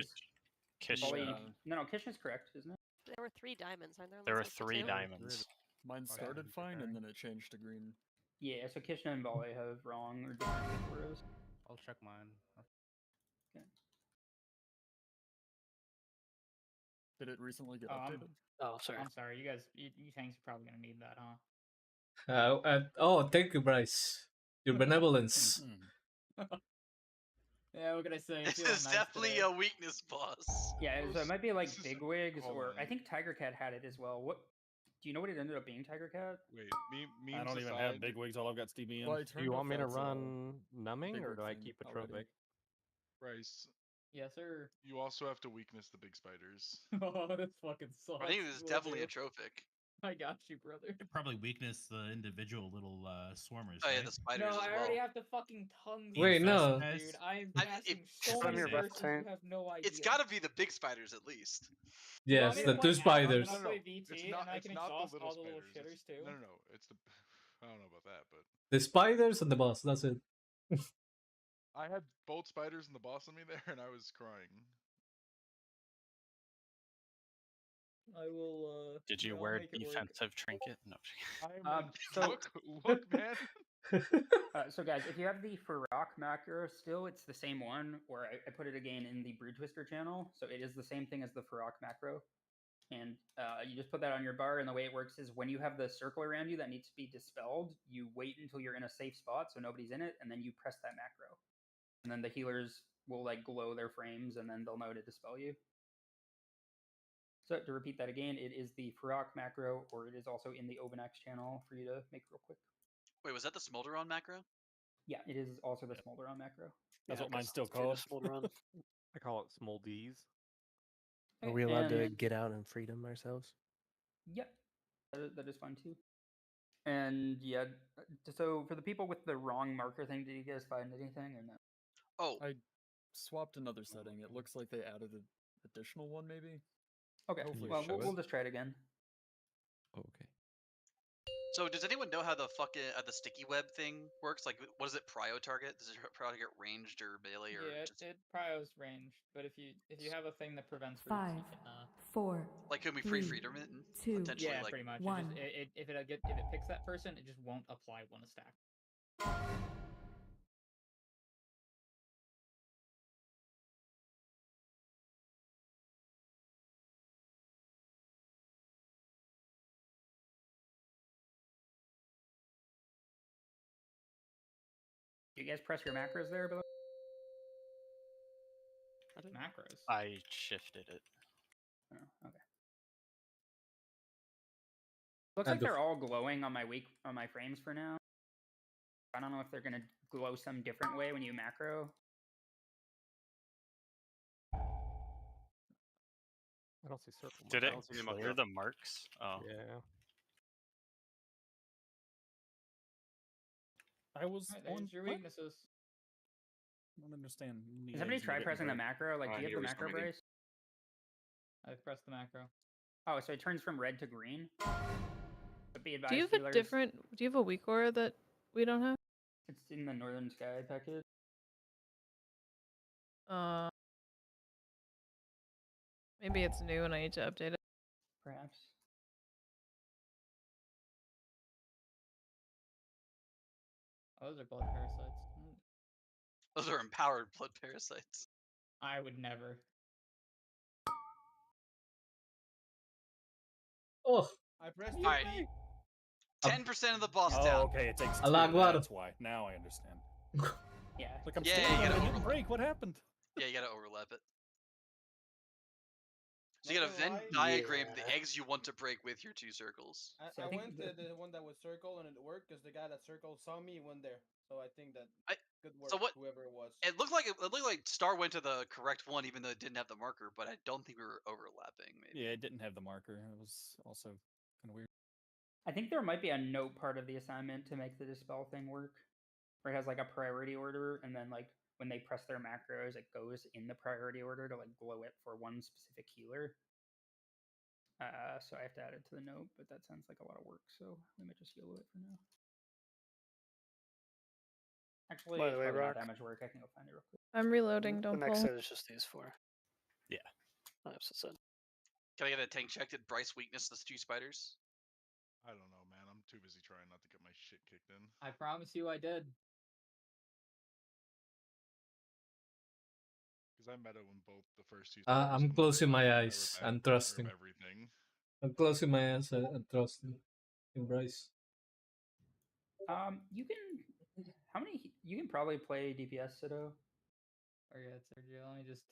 Kish. Volley. No, Kish is correct, isn't it? There were 3 diamonds, aren't there? There were Let's look 3 at 2. diamonds. Mine started fine and then it changed to green. Yeah, so Kishna and Volley have wrong or different macros. I'll check mine. Okay. Did it recently get Oh, updated? Oh, sorry. I'm sorry. You guys, you tanks are probably gonna need that, huh? Oh, thank you, Bryce. Your benevolence. Yeah, what can I say? This Feeling is nice definitely today. a weakness, boss. Yeah, so it might be like This is bigwigs, or I common. think Tiger Cat had it as well. What? Do you know what it ended up being, Tiger Cat? Wait, I memes don't even aside, have big wigs. All I've got Stevie in. Do you want me to run numbing big or wig do I thing keep a already. trophic? Bryce, Yes, sir. you also have to weakness the big spiders. Oh, this fucking sucks. I think this is Will definitely do. a trophic. I got you, brother. Could probably weakness the individual little swarmers. Oh yeah, right? the spiders No, as I well. already have the fucking tongues. Wait, of no. them, dude. I'm I- casting it- so From many your verses. left You have no idea. It's got to be the big spiders at least. You want Yes, me the to two play Atom and spiders. I'll No, play no, VT, it's and not. I It's can not exhaust the little all the little spiders. shitters too. No, it's the. I don't know about that, but The spiders and the boss. That's it. I had both spiders and the boss on me there, and I was crying. I will. Did you I'll wear make it work. defensive trinket? No. So Look, man. so guys, if you have the Farok macro still, it's the same one, or I put it again in the Brood Twister channel, so it is the same thing as the Farok macro. And you just put that on your bar, and the way it works is when you have the circle around you that needs to be dispelled, you wait until you're in a safe spot so nobody's in it, and then you press that macro. And then the healers will like glow their frames, and then they'll know to dispel you. So to repeat that again, it is the Farok macro, or it is also in the Ovenax channel for you to make real quick. Wait, was that the Smolderon macro? Yeah, it is also the Smolderon macro. That's Yeah, what mine's 'cause still it's for the called. Smolderon. I call it Smoldies. Are we allowed to And- get out in freedom ourselves? Yep, that is fun too. And yeah, so for the people with the wrong marker thing, did you guys find anything or no? Oh, I swapped another setting. It looks like they added an additional one, maybe. Okay, Hopefully well, show we'll it. just try it again. Oh, okay. so does anyone know how the fucking the sticky web thing works? Like, what is it? Prio target? Does it target ranged or melee or Yeah, just it Prio's ranged, but if you have a thing that prevents roots, 5, you can 4, like can we 3, freedom it and 2, potentially yeah, like pretty much. 1. If it picks that person, it just won't apply one a stack. Do you guys press your macros there, Bill? Macros. I shifted it. Oh, okay. Looks And like the they're all glowing on my frames for now. I don't know if they're gonna glow some different way when you macro. I don't see circle. Did marks. it I don't see them up clear here. the marks? Oh. Yeah. I was Alright, on. there's your what? weaknesses. I don't understand. Has somebody tried pressing the macro? Like, do you have here the was macro, somebody. Bryce? I've pressed the macro. Oh, so it turns from red to green. But be advised, Do you have a healers, different? Do you have a weak aura that we don't have? It's in the Northern Sky package. Maybe it's new and I need to update it. Perhaps. Oh, those are blood parasites. those are empowered blood parasites? I would never. Oh, I pressed All right. it. 10% of the boss Oh, down. okay. It takes two. Alagwar. That's why. Now I understand. Yeah. Like I'm Yeah, standing you on it, gotta it didn't overlap. break. What happened? Yeah, you gotta overlap it. So you Not gotta gonna Venn lie, diagram the eggs you want to break with your two circles. So I I think went to the one that was circle and it worked because the guy that circled saw me and went there. So I think that good work, So what? whoever it was. It looked like Star went to the correct one, even though it didn't have the marker. But I don't think we were overlapping. Maybe. Yeah, it didn't have the marker. It was also kind of weird. I think there might be a note part of the assignment to make the dispel thing work. where it has like a priority order, and then like when they press their macros, it goes in the priority order to like glow it for one specific healer. So I have to add it to the note, but that sounds like a lot of work, so we might just YOLO it for now. Actually, By the it's way, probably Rock, not that much work. I can go find it real quick. I'm reloading. the Don't next pull. set is just these 4. Yeah. That's said. Can I get a tank check? Did Bryce weakness the 2 spiders? I don't know, man. I'm too busy trying not to get my shit kicked in. I promise you I did. Because I meta when both the first 2 I'm spiders come closing down, my I eyes rip and trusting. everything. I'm closing my eyes and trusting in Bryce. You can. How many? You can probably play DPS, Sido. Or yeah, Sergio. Let me just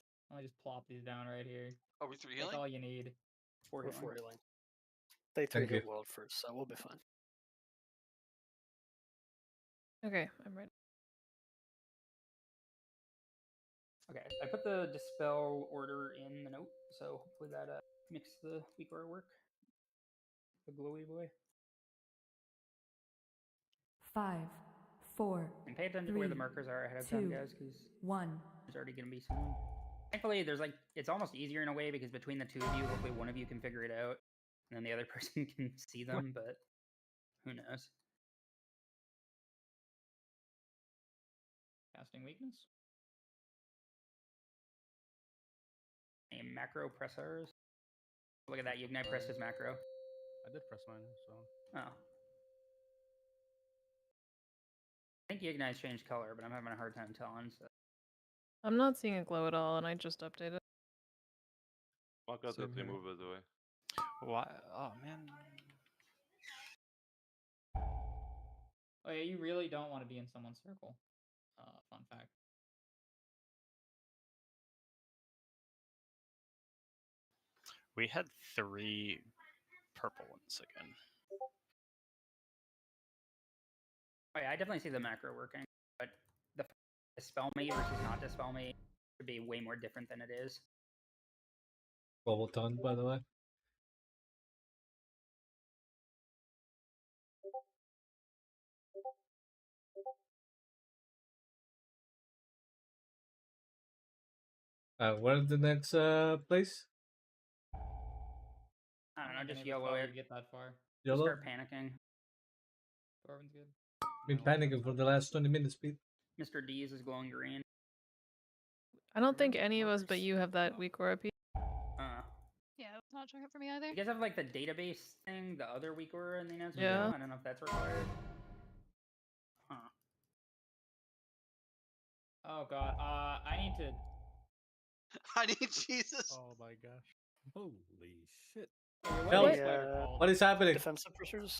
plop these down right here. Oh, we 3 That's healing? all you need. 4 We're healing. 4 healing. They 3 Thank hit you. world first, so we'll be fine. Okay, I'm ready. Okay, I put the dispel order in the note, so hopefully that makes the weak order work. The glowy boy. 5, 4, And pay attention to 3, where the markers are ahead of time, 2, guys, because 1. there's already going to be someone. Thankfully, there's like, it's almost easier in a way because between the 2 of you, hopefully one of you can figure it out, and then the other person can see them, but who knows? Casting weakness. A macro pressers. Look at that, Yugnai pressed his macro. I did press mine, so. Oh. I think Ignite's changed color, but I'm having a hard time telling, so. I'm not seeing a glow at all, and I just updated. Mark got that removed, by the way. Why? Oh man. Oh yeah, you really don't want to be in someone's circle. Fun fact. We had 3 purple ones again. Oh yeah, I definitely see the macro working, but the dispel me versus not dispel me would be way more different than it is. Bubble tongue, by the way. Where's the next place? I don't know, haven't been just able to YOLO follow it. you get that far. Just YOLO? start panicking. Corbin's good. Been panicking for the last 20 minutes, Pete. Mr. D's is glowing green. I don't think any of us but you have that weak aura. Yeah, it's not showing up for me either. You guys have like the database thing, the other weak aura in the announcement Yeah. channel? I don't know if that's required. Huh. Oh god. I need to. I need Jesus. Oh my gosh. Holy shit. Help! What? What is happening? Defensive pressures?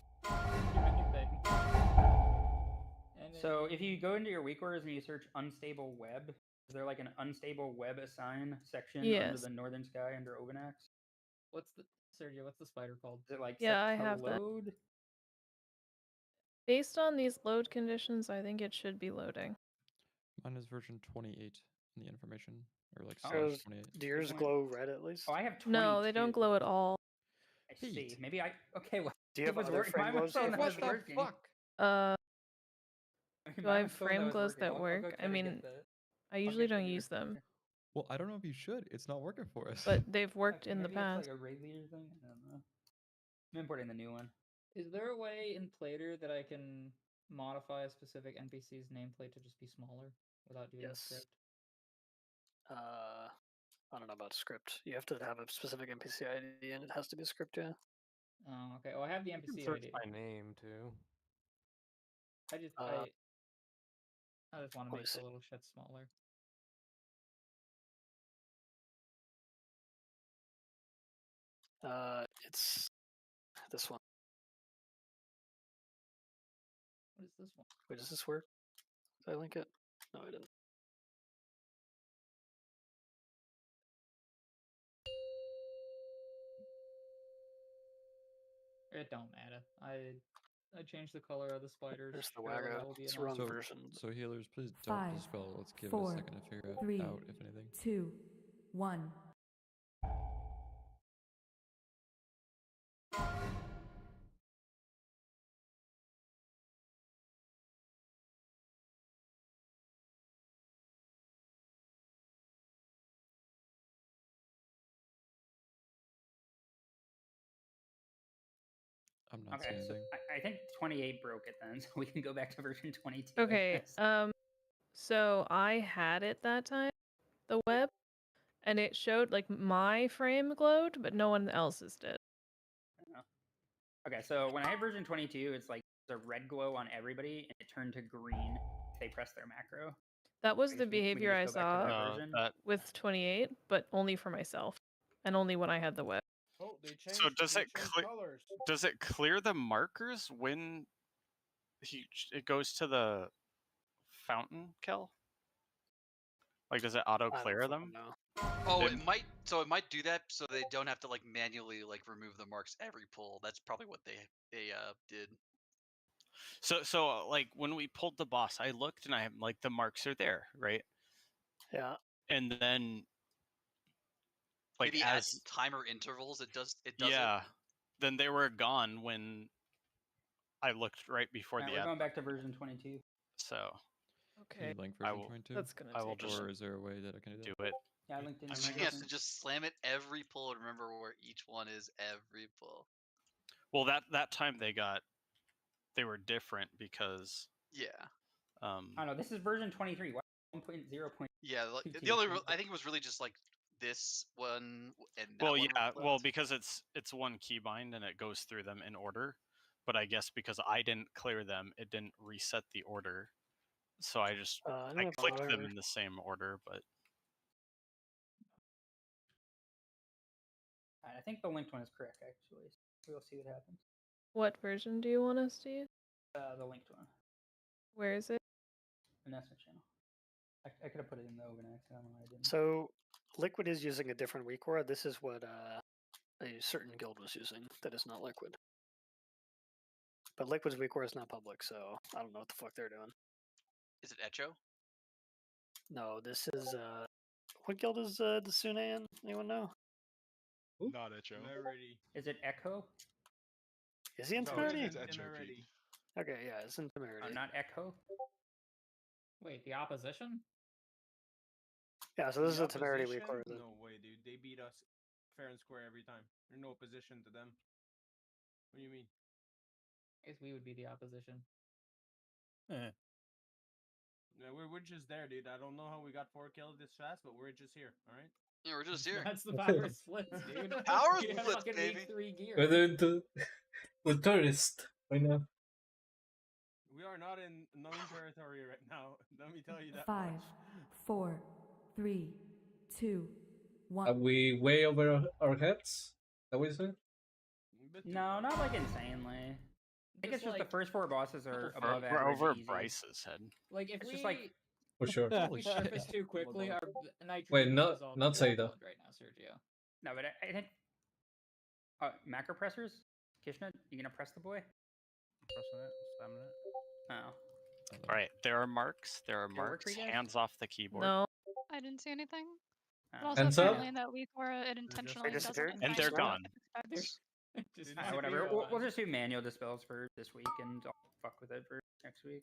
So if you go into your weak orders and you search unstable web, is there like an unstable web assign section under Yes. the northern sky under Ovanax? What's the Sergio? What's the spider called? Is it like Yeah, set I to have that. load? Based on these load conditions, I think it should be loading. Mine is version 28 in the information, or like Oh, slash So 28. do yours point. glow red at least? Oh, I have 22. No, they don't glow at all. I see. Maybe I. Okay, well. Do you have it was other working. frame My glows? phone What was the working. Do My I have phone frame was glows working. that I'll go work? try I to mean, get that. I I'll usually get don't the use them, Well, I don't know if you should. It's not working for us. but they've worked Okay, in the maybe it's past. like a raid leader thing. I don't know. I'm importing the new one. Is there a way in Plater that I can modify a specific NPC's nameplate to just be smaller without doing Yes. script? I don't know about script. You have to have a specific NPC ID, and it has to be a script, yeah. Oh, okay. Well, I have the You can NPC search ID. by name too. I just Uh, I just want to let me make the see. little shit smaller. It's this one. What is this one? Wait, does this work? Did I link it? No, I didn't. It don't matter. I changed the color of the spiders. There's the Surely Wagga. that will be It's the enough. wrong So, version. so healers, please don't 5, dispel. Let's give it 4, a second to figure 3, out if anything. 2, 1. I'm not Okay, seeing so anything. I think 28 broke it then, so we can go back to version 22. I Okay. guess. So I had it that time, the web, and it showed like my frame glowed, but no one else's did. Okay, so when I had version 22, it's like the red glow on everybody, and it turned to green if they press their macro. That was I the guess we can behavior I just go back to saw that version. with 28, but only for myself, and only when I had the web. Oh, they changed. So does they it changed clear? colors. Does it clear the markers when it goes to the fountain kill? Like, does it auto clear them? Oh, it might. So it might do that, so they don't have to like manually like remove the marks every pull. That's probably what they did. So like when we pulled the boss, I looked and I'm like, the marks are there, right? Yeah. And then like Maybe at as timer intervals, it does. It does yeah, it. then they were gone when I looked right before Alright, the we're ad. going back to version 22. So Can you link I version will. 22? That's gonna I will take just Or is there a way that I can do that? do it. Yeah, I linked in You my have version. to just slam it every pull and remember where each one is every pull. Well, that time they were different because Yeah. I don't know. This is version 23. Why 1.0. Yeah. The only I think it was really just like this one and that well, one. yeah, were well flipped. because it's one keybind and it goes through them in order. But I guess because I didn't clear them, it didn't reset the order. So I just I I don't clicked them bother. in the same order, but I think the linked one is correct, actually. We'll see what happens. What version do you want us to use? The linked one. Where is it? Announcement channel. I could have put it in the overnight. I don't know why I didn't. So Liquid is using a different weak aura. This is what a certain guild was using. That is not Liquid. But Liquid's weak aura is not public, so I don't know what the fuck they're doing. Is it Echo? No, this is what guild is Desune in? Anyone know? Not Echo. Is it Echo? Is he in No, Temerity? it's Echo, Pete. Okay, yeah, it's in Temerity. Not Echo? Wait, the opposition? Yeah, so this is The a Temerity weak opposition? aura. then. No way, dude. They beat us fair and square every time. There's no opposition to them. What do you mean? I guess we would be the opposition. Yeah, we're just there, dude. I don't know how we got 4 kills this fast, but we're just here, all right? Yeah, we're just here. That's the power splits, dude. Power We have splits, fucking baby. week 3 gear. We're doing we're tourists right now. We are not in known territory right now. Let me tell you that. 5, 4, 3, 2, 1. Are we way over our heads? Is that what you said? No, not like insanely. I think it's just the first 4 bosses are above we're average. over easy. Bryce's head. Like, if It's we... just like For sure. if we surface too quickly, our nitrogen Wait, is not all not Saida. blood right now, Sergio. no, but I think macro pressers. Kishna, you gonna press the boy? Pressing it, spamming it. Oh. All right, there are marks. There are Did it work marks. for you guys? Hands off the keyboard. No. I didn't see anything. Oh. But also Hands up. apparently in that week aura it intentionally doesn't disappeared? assign And they're what gone. it expects. Just Alright, whatever. We'll just do manual dispels for this week, and I'll fuck with it for next week.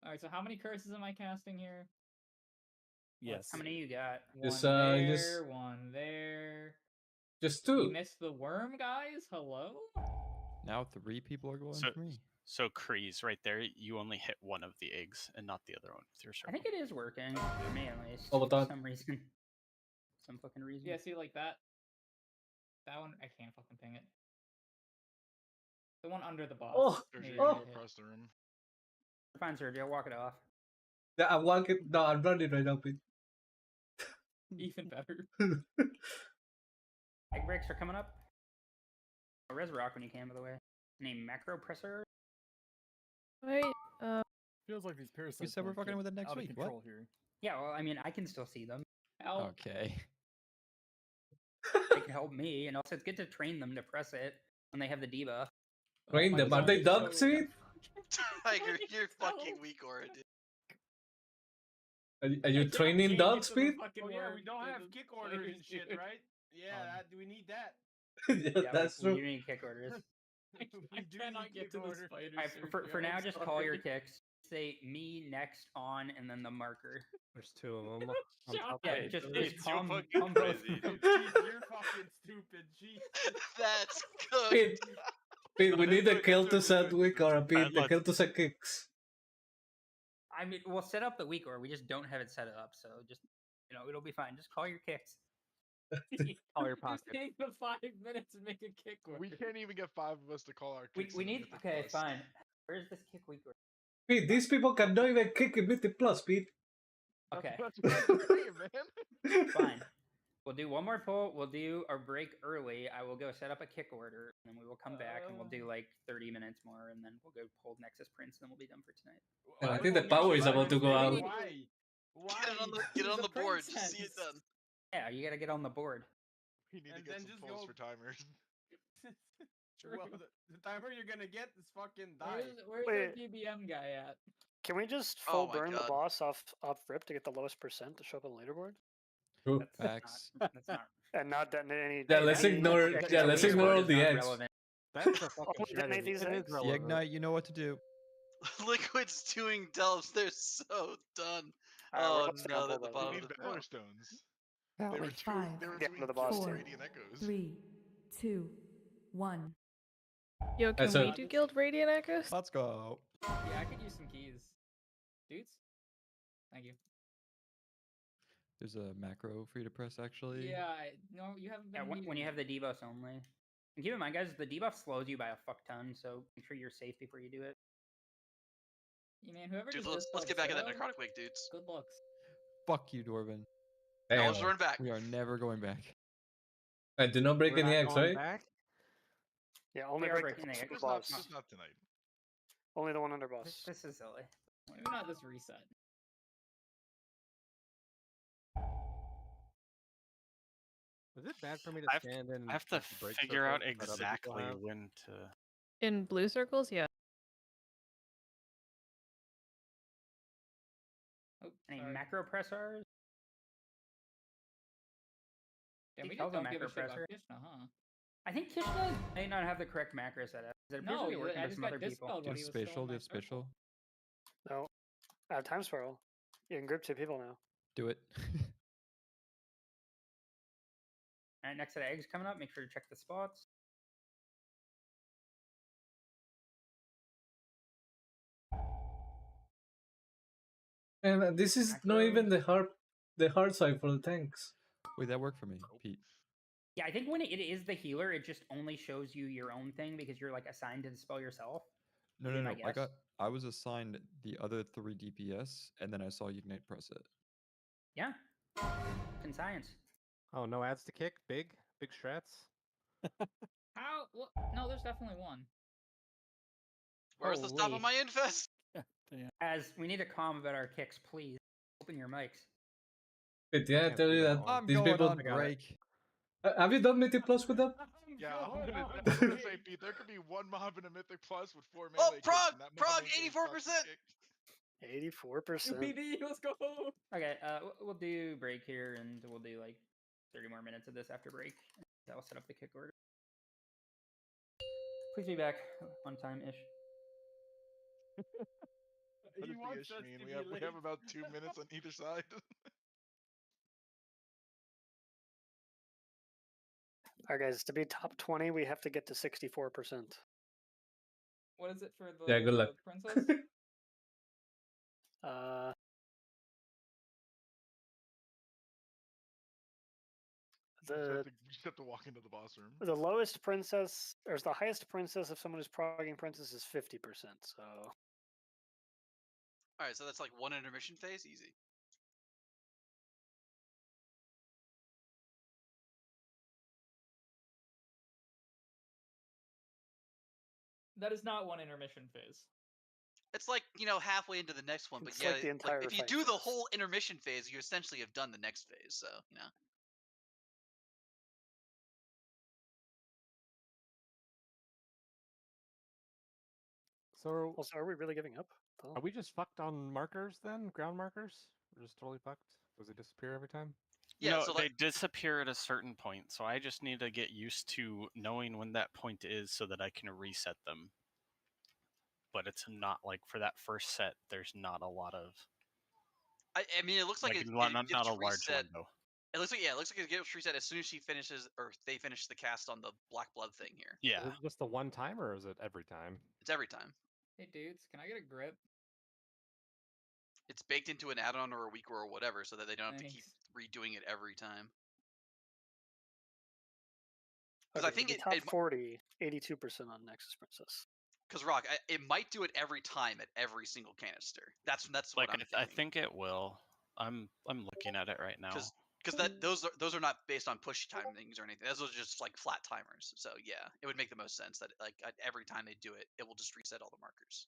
Alright, so how many curses am I casting here? Yes. How many you got? Just, One there, just- one there. Just You 2. missed the worm, guys? Hello? Now 3 people are going for me. So Kreese, right there, you only hit one of the eggs and not the other one with your I circle. think it is working for me at least. All the For time. some reason. Some fucking reason. Yeah, see, like that. That one, I can't fucking ping it. The one under the boss. Oh, maybe Sergio, I go can hit. across the room. Fine, Sergio. Walk it off. Yeah, I'm walking. No, I'm running right now, please. Even better. Egg breaks are coming up. Res rock when you can, by the way. Any macro presser? Wait, Feels like these parasites. We said we're might fucking get with it next out of week. control What? here. Yeah, well, I mean, I can still see them. Help. Okay. They can help me, and also it's good to train them to press it when they have the debuff. Train my them. Are God, they you're dog so- seed? Tiger, you're fucking weak aura, dude. Are I you can't training change dog it to the speed? fucking Oh yeah, worm, we don't to have the kick orders and players, shit, dude. right? Yeah, we need that. Yeah, that's we true. do need kick orders. We do I cannot need get kick to the order. spider. Alright, for Sergio, now, I'm just call sorry. your kicks. say me next on and then the marker. There's two of them. On Shut top Yeah, of just It's so calm fucking both. crazy, dude. Jeez, you're fucking stupid. Jeez. That's good. Pete, we Let's need do a it, kill let's do to it, let's set do it, weak let's or do a it. Pete, the let's- kill to set kicks. I mean, we'll set up the weak or we just don't have it set up, so just it'll be fine. Just call your kicks. Call your Just pocket. take the 5 minutes and make a kick. We can't even get 5 of us to call our We kicks. we in need Mythic okay, Plus. fine. Where's this kick weak or? Pete, these people cannot even kick in Mythic Plus, Pete. Okay, That's what I'm saying, man. fine. We'll do one more pull. We'll do our break early. I will go set up a kick order, and then we will come back and we'll do like 30 minutes more, and then we'll go pull Nexus Prince, and then we'll be done for tonight. And I Why think the won't power you is buy about to this go thing? out. Why? Why? Get it on He's a the board. Just see it princess. done. Yeah, you gotta get on the board. We need to And get then some just polls go- for timers. Well, the timer you're gonna get is fucking die. Where's Wait. our PBM guy at? Can we just Oh full my burn the God. boss off rip to get the lowest percent to show up on the leaderboard? True. Facts. That's not. And not detonate any. Yeah, let's any- ignore. That's Yeah, the let's leaderboard ignore all is the not eggs. relevant. That's a fucking Only detonate strategy. these It is eggs? The relevant. Ignite, you know what to do. Liquid's doing delves. They're so done. Alright, Oh we're listening no, on they're at the pull We bottom need of the Valor barrel. Stones. Wait, They were five, doing Get into the boss four, too. Radiant Echoes. 3, 2, 1. Yo, can So- we do Guild Radiant Echoes? Let's go. Yeah, I could use some keys. Dudes? Thank you. There's a macro for you to press actually. Yeah, no, you haven't been Yeah, when reading you it. have the debuffs only. And keep in mind, guys, the debuff slows you by a fuck ton, so make sure you're safe before you do it. Yeah, man, whoever Dude, did let's this get back in that setup, necrotic wake, dudes. good looks. Fuck you, Dwarven. No Damn. one's running back. We are never going back. And do not break We're any not eggs, going right? back? Yeah, only We are break breaking the the egg. Just boss. not tonight. Only the one under boss. This is silly. Maybe not this reset. Is it bad for me to I have stand in? I have to like, the break figure out circles that other people exactly have? when to. In blue circles, yeah. Oh, Any sorry. macro pressors? Yeah, we Tells just a don't give a macro shit about pressor. Krishna, huh? I think Kishna may not have the correct macro setup. It appears No, to be working I for just some got other people. dispelled Do when you he have was still spatial? in Do you my have spatial? No. I have time spiral. You can group 2 people now. Do it. Alright, next set of eggs coming up. Make sure to check the spots. And this is not even the hard side for the tanks. Wait, that worked for me, Pete. Yeah, I think when it is the healer, it just only shows you your own thing because you're like assigned to dispel yourself. No, would be no, my no. guess. I was assigned the other 3 DPS, and then I saw Ignite press it. Yeah. In science. Oh, no ads to kick? Big strats? How? What? No, there's definitely one. Where's the stop Holy. on my infest? As we need to calm about our kicks, please. Open your mics. But yeah, I tell you that I'm these going people. on break. Have you done Mythic Plus with them? Yeah, I'm gonna say, Pete, there could be one mob in a Mythic Plus with 4 melee Oh, kicks, Prog! and that mob Prog, ain't getting 84%! fucking kicked. 84%. UPD, let's go. Okay, we'll do break here, and we'll do like 30 more minutes of this after break. That'll set up the kick order. Please be back on time-ish. What does the ish mean? We have about 2 minutes on either side. Alright, guys, to be top 20, we have to get to 64%. What is it for the Yeah, good luck. princess? You just have to walk into the boss room. The lowest princess, or the highest princess of someone who's progging princess is 50%, so... Alright, so that's like 1 intermission phase? Easy. That is not one intermission phase. It's like, halfway into the next one, but It's yeah, like the entire if you fight do the phase. whole intermission phase, you essentially have done the next phase, so, So Also, are we really giving up? though? are we just fucked on markers then? Ground markers? We're just totally fucked? Does it disappear every time? Yeah, no, so they like- disappear at a certain point, so I just need to get used to knowing when that point is so that I can reset them. but it's not like for that first set. There's not a lot of. I mean, it looks like, it not gets a large reset. window. It looks like it looks like it gets reset as soon as she finishes, or they finish the cast on the Black Blood thing here. Is it just the one time, or is it every time? It's every time. Hey dudes, can I get a grip? It's baked into an add-on or a week or whatever, so that they don't have to keep Thanks. redoing it every time. Because Okay, I think the it, top 40, 82% on Nexus Princess. Because Rock, it might do it every time at every single canister. That's Like what I'm I thinking. think it will. I'm looking at it right now. Because those are not based on push timings or anything. Those are just like flat timers. So yeah, it would make the most sense that like every time they do it, it will just reset all the markers.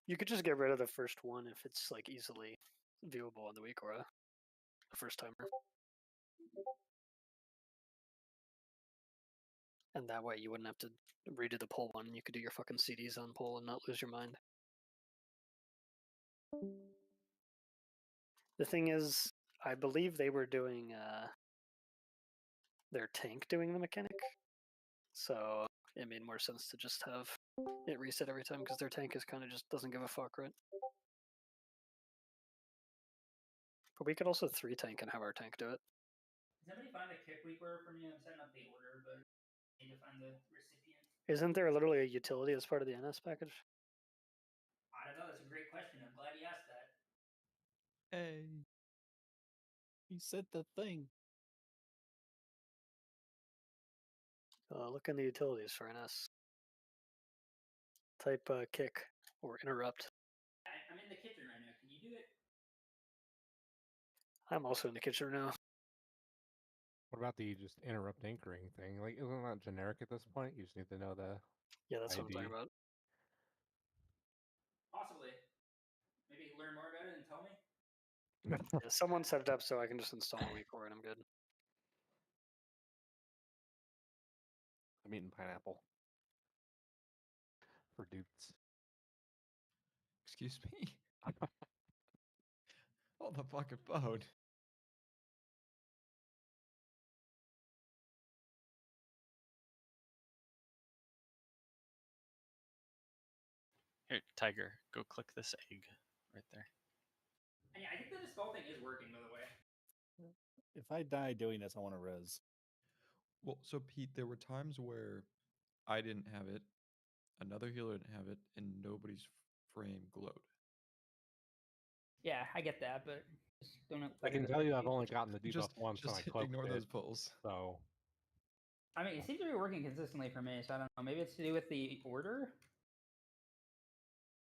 You could just get rid of the first one if it's like easily viewable on the week or the first timer. And that way you wouldn't have to redo the poll one. You could do your fucking CDs on poll and not lose your mind. The thing is, I believe they were doing their tank doing the mechanic. So it made more sense to just have it reset every time because their tank is kind of just doesn't give a fuck, right? But we could also 3 tank and have our tank do it. Does somebody find a kick weaker for me? I'm setting up the order, but I need to find the recipient. Isn't there literally a utility as part of the NS package? I don't know. That's a great question. I'm glad you asked that. Hey. He said the thing. Look in the utilities for NS. Type kick or interrupt. I'm in the kitchen right now. Can you do it? I'm also in the kitchen now. What about the just interrupt anchoring thing? Like, isn't that generic at this point? You just need to know the Yeah, that's ID. what I'm talking about. Possibly. Maybe learn more about it and tell me. Yeah, someone set it up so I can just install a week or and I'm good. I'm eating pineapple. For dudes. Excuse me? Hold the fucking phone. Here, Tiger, go click this egg right there. And yeah, I think the dispel thing is working, by the way. If I die doing this, I want to res. Well, so Pete, there were times where I didn't have it, another healer didn't have it, and nobody's frame glowed. Yeah, I get that, but just don't. I can tell you I've only gotten the debuff once and I Just cloaked ignore it, those polls. so... I mean, it seems to be working consistently for me, so I don't know. Maybe it's to do with the order?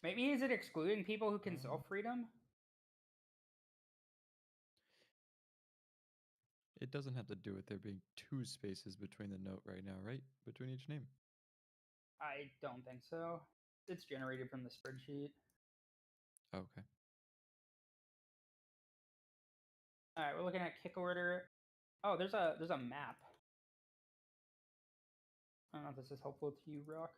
Maybe is it excluding people who can self-freedom? It doesn't have to do with there being 2 spaces between the note right now, right? Between each name. I don't think so. It's generated from the spreadsheet. Okay. All right, we're looking at kick order. Oh, there's a map. I don't know if this is helpful to you, Rock.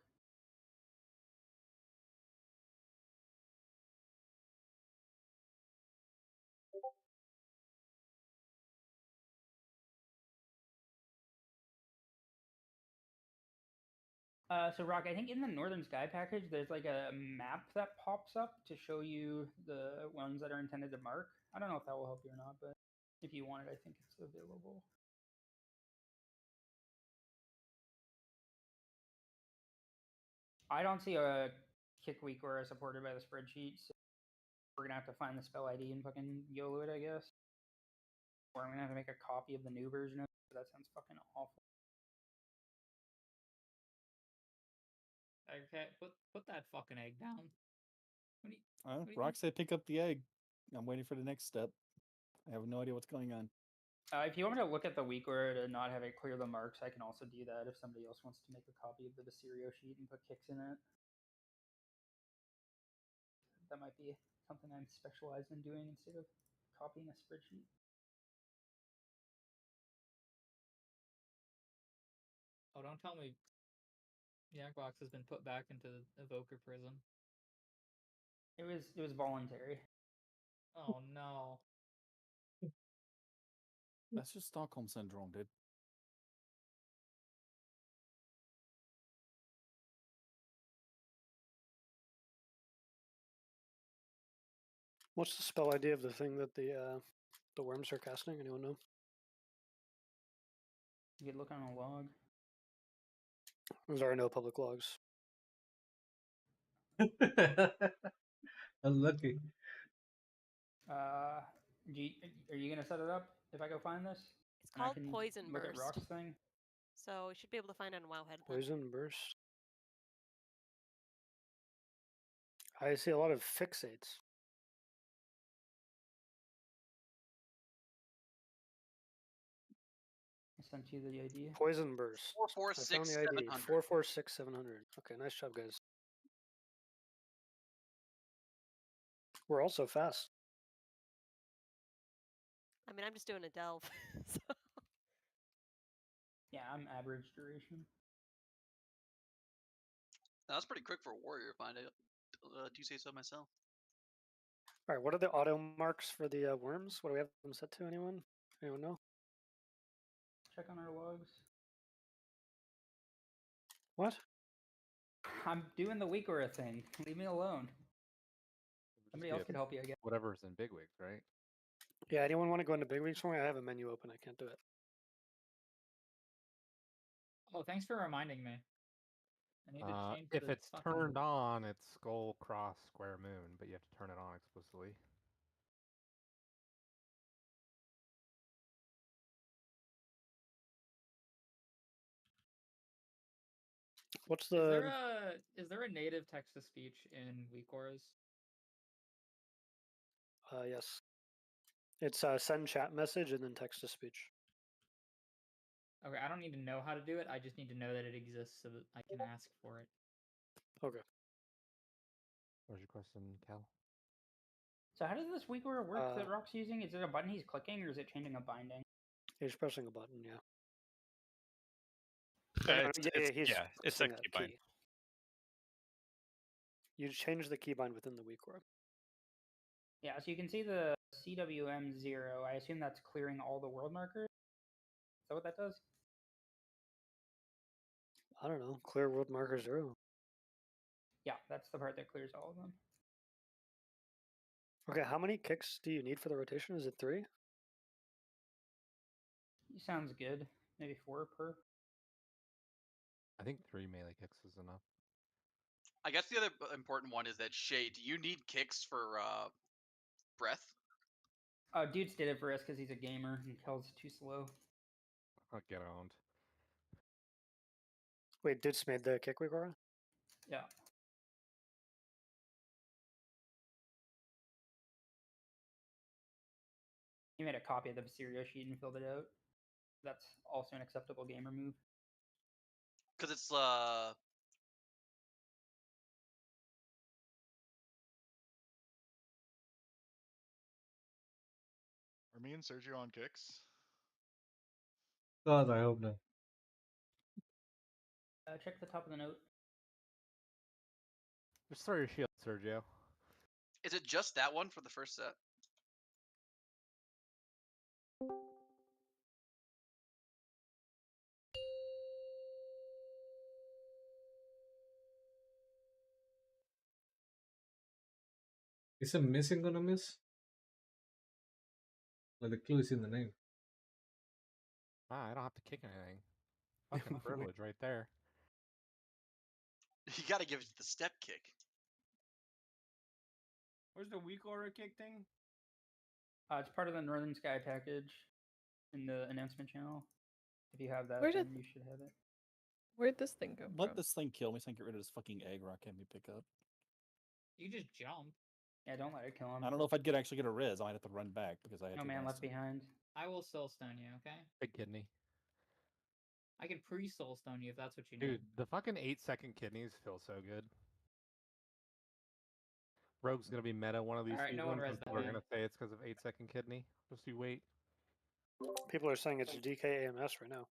So Rock, I think in the Northern Sky package, there's like a map that pops up to show you the ones that are intended to mark. I don't know if that will help you or not, but if you want it, I think it's available. I don't see a kick week or supported by the spreadsheet, so we're gonna have to find the spell ID and fucking YOLO it, I guess. Or I'm gonna have to make a copy of the new version of it. That sounds fucking awful. Okay, put that fucking egg down. What do you, Rock said pick up the egg. I'm waiting for the next step. I have no idea what's going on. If you want me to look at the week order to not have it clear the marks, I can also do that if somebody else wants to make a copy of the Viserio sheet and put kicks in it. That might be something I'm specialized in doing instead of copying a spreadsheet. Oh, don't tell me Jackbox has been put back into Evoker prison. It was voluntary. Oh no. That's just Stockholm syndrome, dude. What's the spell ID of the thing that the worms are casting? Anyone know? You could look on a log. There are no public logs. Unlucky. Are you gonna set it up if I go find this? It's And I called can Poison look at Burst. Rock's thing. So we should be able to find it on Wowhead. Poison burst. I see a lot of fixates. I sent you the idea. Poison burst. I found 446 the ID. 700. 446 700. Okay, nice job, guys. We're also fast. I mean, I'm just doing a delve. So. Yeah, I'm average duration. That's pretty quick for a warrior. Find it. Do you say so myself? All right, what are the auto marks for the worms? What do we have them set to? Anyone? Anyone know? Check on our logs. What? I'm doing the Weekora thing. Leave me alone. Somebody else Just could help you, I guess. Whatever's in bigwigs, right? Yeah, anyone want to go into big weeks for me? I have a menu open. I can't do it. Oh, thanks for reminding me. I need to change If the it's fucking... turned on, it's skull, cross, square, moon, but you have to turn it on explicitly. What's the? Is there a native text to speech in WeakAuras? Yes. It's send chat message and then text to speech. Okay, I don't need to know how to do it. I just need to know that it exists so that I can ask for it. Okay. Where's your question, Cal? So how does this Weekora work that Rock's using? Is it a button he's clicking or is it changing a binding? He's pressing a button, yeah. It's a pressing key bind. You change the keybind within the Weekora. Yeah, so you can see the CWM0. I assume that's clearing all the world markers. Is that what that does? I don't know. Clear world marker 0. Yeah, that's the part that clears all of them. Okay, how many kicks do you need for the rotation? Is it 3? Sounds good. Maybe 4 per. I think 3 melee kicks is enough. I guess the other important one is that Shay, do you need kicks for breath? Dudes did it for us because he's a gamer and Kel's too slow. I'll get owned. Wait, Dudes made the kick Weekora? Yeah. He made a copy of the Viserio sheet and filled it out. That's also an acceptable gamer move. Because it's Are me and Sergio on kicks? God, I hope not. Check the top of the note. Just throw your shield, Sergio. Is it just that one for the first set? Is a missing gonna miss? Well, the clue is in the name. I don't have to kick anything. Fucking privilege right there. You gotta give it the step kick. Where's the WeakAura kick thing? It's part of the Northern Sky package in the announcement channel. If you have that, Where then did- you should have it. Where'd this thing come Let from? this thing kill me so I can get rid of this fucking egg rock can't be pick up. You just jump. Yeah, don't let it kill him. I don't know if I'd actually get a Riz. I might have to run back because I had No to man last left time. behind. I will soulstone you, okay? Big kidney. I can pre-soulstone you if that's what you Dude, need. the fucking 8-second kidneys feel so good. Rogue's gonna be meta one of these Alright, no one seasons. res that People are man. gonna say it's because of 8-second kidney. Just you wait. People are saying it's DK AMS right now.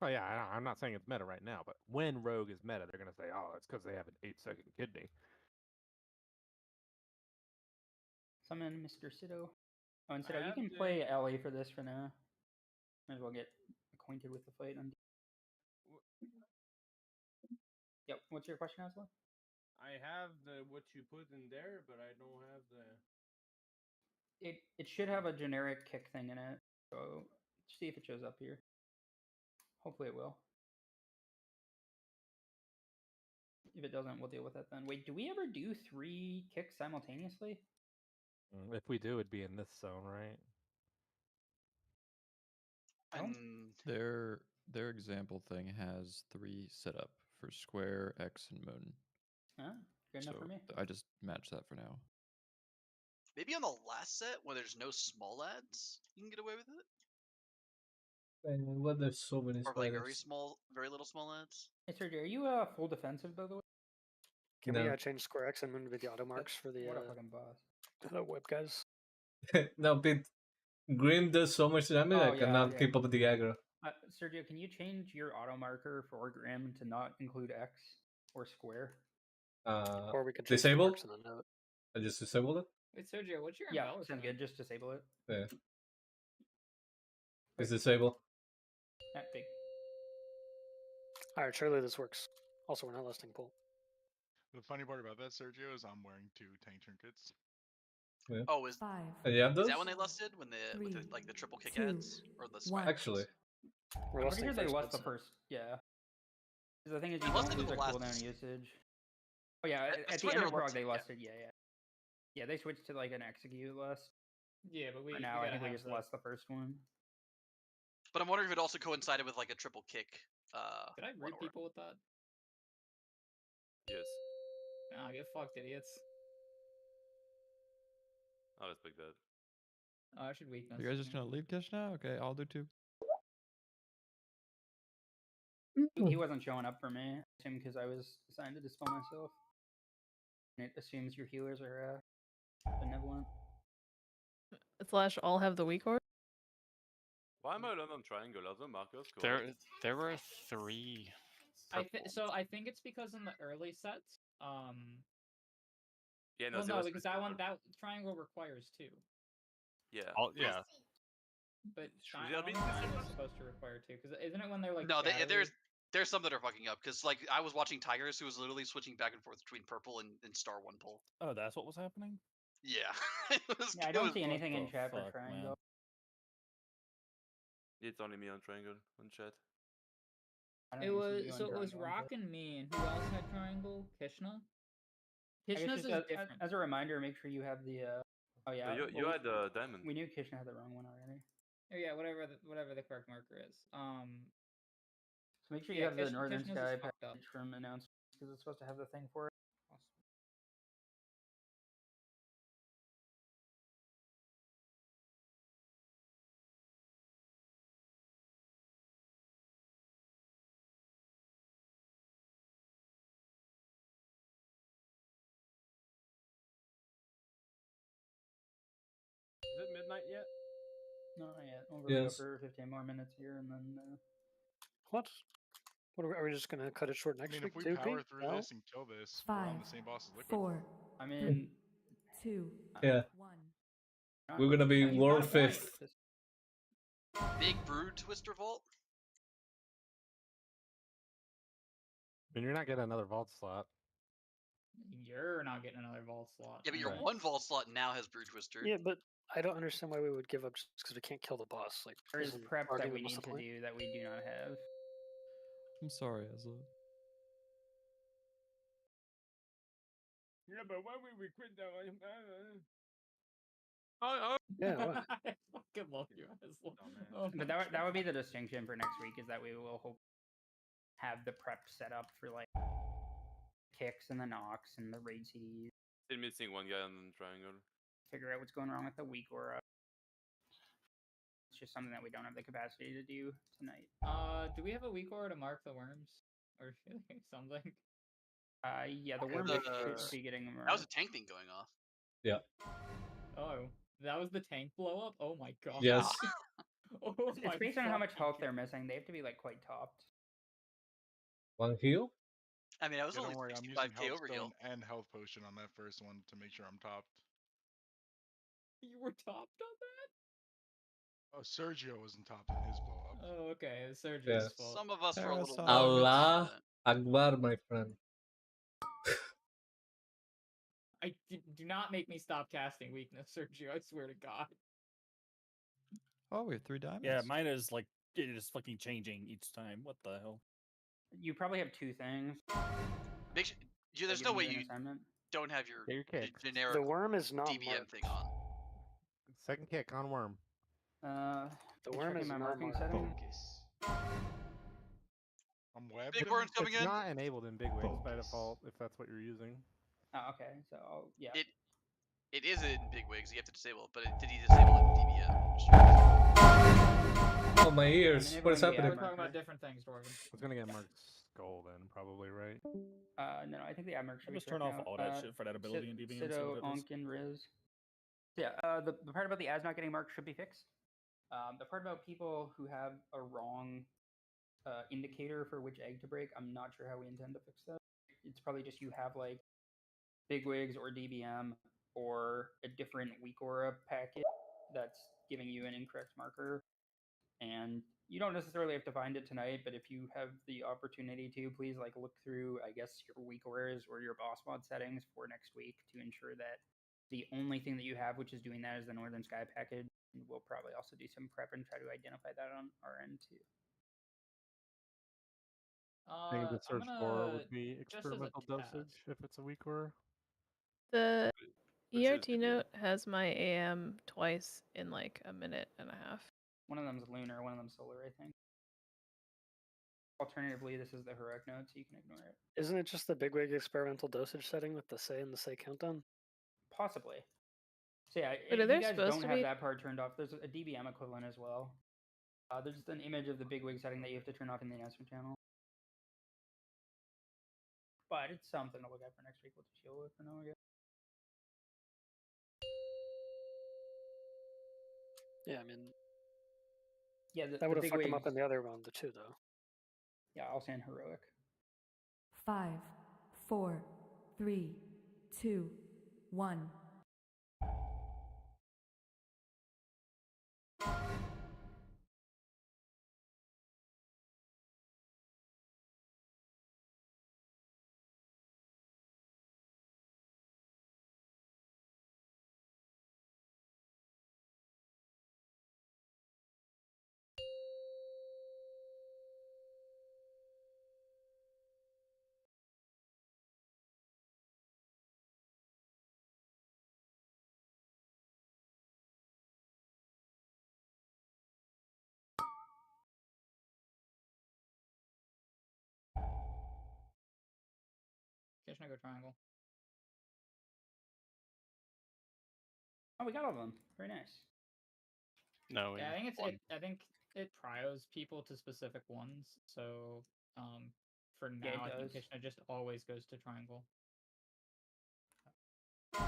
Oh yeah, I'm not saying it's meta right now, but when Rogue is meta, they're gonna say, "Oh, it's because they have an 8-second kidney." Summon Mr. Sido. Oh, and I Sido, you have can the- play Ellie for this for now. Might as well get acquainted with the fight. Yep. What's your question, Asla? I have the what you put in there, but I don't have the. it should have a generic kick thing in it. So see if it shows up here. Hopefully it will. If it doesn't, we'll deal with it then. Wait, do we ever do 3 kicks simultaneously? If we do, it'd be in this zone, right? Their example thing has 3 set up for square, X, and moon. Huh? Good enough for me. I just matched that for now. Maybe on the last set where there's no small ads, you can get away with it. Man, what there's so many Or like spiders. very little small ads. Hey Sergio, are you full defensive by the way? Can we No. change square X and moon to be the auto marks for the What a fucking boss. the web guys? No, but Grim does so much damage I cannot keep up with the aggro. Sergio, can you change your auto marker for Grim to not include X or square? Or we could change the disable? marks in the note. I just disabled it? Wait, Sergio, what's your Yeah, embellishment? sounds good. Just disable it. Yeah. It's disabled. Big. Alright, surely this works. Also, we're not listing pull. The funny part about that, Sergio, is I'm wearing 2 tank trinkets. Yeah. Oh, is you have is those? that when they lusted? When with the, like the triple kick ads or the one. swag? Actually. I'm pretty sure they lost the first. Yeah. The thing is, you Lusted don't lose the a last- cooldown usage. Oh yeah, I at the swear end they of were Prog they lusted, lusted. Yeah, they switched to like an execute lust. Yeah, but we For now, we I think we gotta just have lost the first one. But I'm wondering if it also coincided with like a triple kick. Did I read people with that? Yes. Nah, get fucked, idiots. I'll respect that. Oh, I should weakness. You guys just gonna leave Kish now? Okay, I'll do 2. He wasn't showing up for me. I assume because I was assigned to dispel myself. And it assumes your healers are benevolent. Slash all have the weak order. Why am I alone on triangle? Are the markers correct? There were 3. So I think it's because in the early sets, Yeah, no, well, there no, was because that one, that triangle requires 2. Yeah. Yeah. But Should I there don't be think two Triangle's separate? supposed to require 2, because isn't it when they're like No, shadowy? there's some that are fucking up because like I was watching Tigers who was literally switching back and forth between purple and star 1 pull. Oh, that's what was happening? Yeah. Yeah, I don't see anything in chat for triangle. It's only me on triangle on chat. It was Rock and me, and who else had triangle? Kishna. I guess Kishna's just is different. as a reminder, make sure you have the. Oh yeah. You had diamond. We knew Kishna had the wrong one already. Oh yeah, whatever the correct marker is. So make sure yeah, you have the Kishna's Northern is Sky fucked up. package from announcements because it's supposed to have the thing for it. Is it midnight yet? No, not yet. We'll go Yes. for 15 more minutes here and then. What? What are we just gonna cut it short I next mean, week? if we too, power Pete? through No? this and kill this, we're on the same boss as Liquid. 4, I mean, 2, Yeah. 1. We're gonna be He's not world dying. 5th. Big Brood Twister Vault. I mean, you're not getting another vault slot. You're not getting another vault slot. Yeah, but your Right. 1 vault slot now has Brood Twister. Yeah, but I don't understand why we would give up just because we can't kill the boss. Like, There is isn't prep that arguing we what's need the to point? do that we do not have. I'm sorry, Ezra. Yeah, but why would we quit that one? Yeah, what? I fucking love you, Aslan. But that would be the distinction for next week is that we will hope have the prep set up for like kicks and the knocks and the raid CDs. Still missing one guy on the triangle. Figure out what's going wrong with the weak aura. It's just something that we don't have the capacity to do tonight. Do we have a weak aura to mark the worms or something? Yeah, the Okay, worms the- should be getting them. That was a tank thing going off. Yeah. Oh, that was the tank blow up. Oh my god. Yes. Oh It's my based on how much fucking health they're missing. They have to be like quite topped. 1 heal? I mean, I was Yeah, only don't worry, I'm using 65k health overheal. stone and health potion on that first one to make sure I'm topped. You were topped on that? Oh, Sergio wasn't topped in his blow up. Oh, okay. It's Sergio's Yeah. fault. Some of us were a little. Allah Akbar, my friend. Do not make me stop casting weakness, Sergio. I swear to God. Oh, we have 3 diamonds. Yeah, mine is like it is fucking changing each time. What the hell? You probably have 2 things. Make sure, there's no way you don't have your generic The worm is not DBM marked. thing on. Second kick on worm. The worm is my not marking marked. setting. I'm webbed. Big worm's coming it's in. not enabled in big wigs by default if that's what you're using. Oh, okay, so yeah. It is in big wigs. You have to disable it, but did he disable it in DBM? Oh, my ears. What is happening? We're talking about different things, Dwarven. It's gonna get marked skull then, probably, right? No, I think the ad mark should be Just turn correct off now. all that shit for that ability in DBM. See Sido, what it is. Onk, and Riz. Yeah, the part about the ads not getting marked should be fixed. The part about people who have a wrong indicator for which egg to break, I'm not sure how we intend to fix that. It's probably just you have like bigwigs or DBM or a different weak aura packet that's giving you an incorrect marker. And you don't necessarily have to find it tonight, but if you have the opportunity to, please like look through, I guess, your weak auras or your boss mod settings for next week to ensure that the only thing that you have which is doing that is the Northern Sky package. And we'll probably also do some prep and try to identify that on our end too. I think the search for would be experimental dosage if it's a weak aura. The Which is ERT the note has my AM twice in like a minute and a half. One of them's lunar, one of them's solar, I think. Alternatively, this is the heroic node, so you can ignore it. Isn't it just the bigwig experimental dosage setting with the say and the say countdown? Possibly. So yeah, But if are there you guys supposed don't to have be- that part turned off, there's a DBM equivalent as well. There's an image of the bigwig setting that you have to turn off in the announcement channel. But it's something to look at for next week. We'll just deal with for now, I guess. Yeah, I mean, Yeah, that would have fucked them bigwigs- up in the other round too, though. Yeah, I'll send heroic. 5, 4, 3, 2, 1. Kitchener go triangle. Oh, we got all of them. Very nice. No. Yeah, I think I think it prios people to specific ones. So for now, Yeah, it I think does. Kitchener just always goes to triangle. I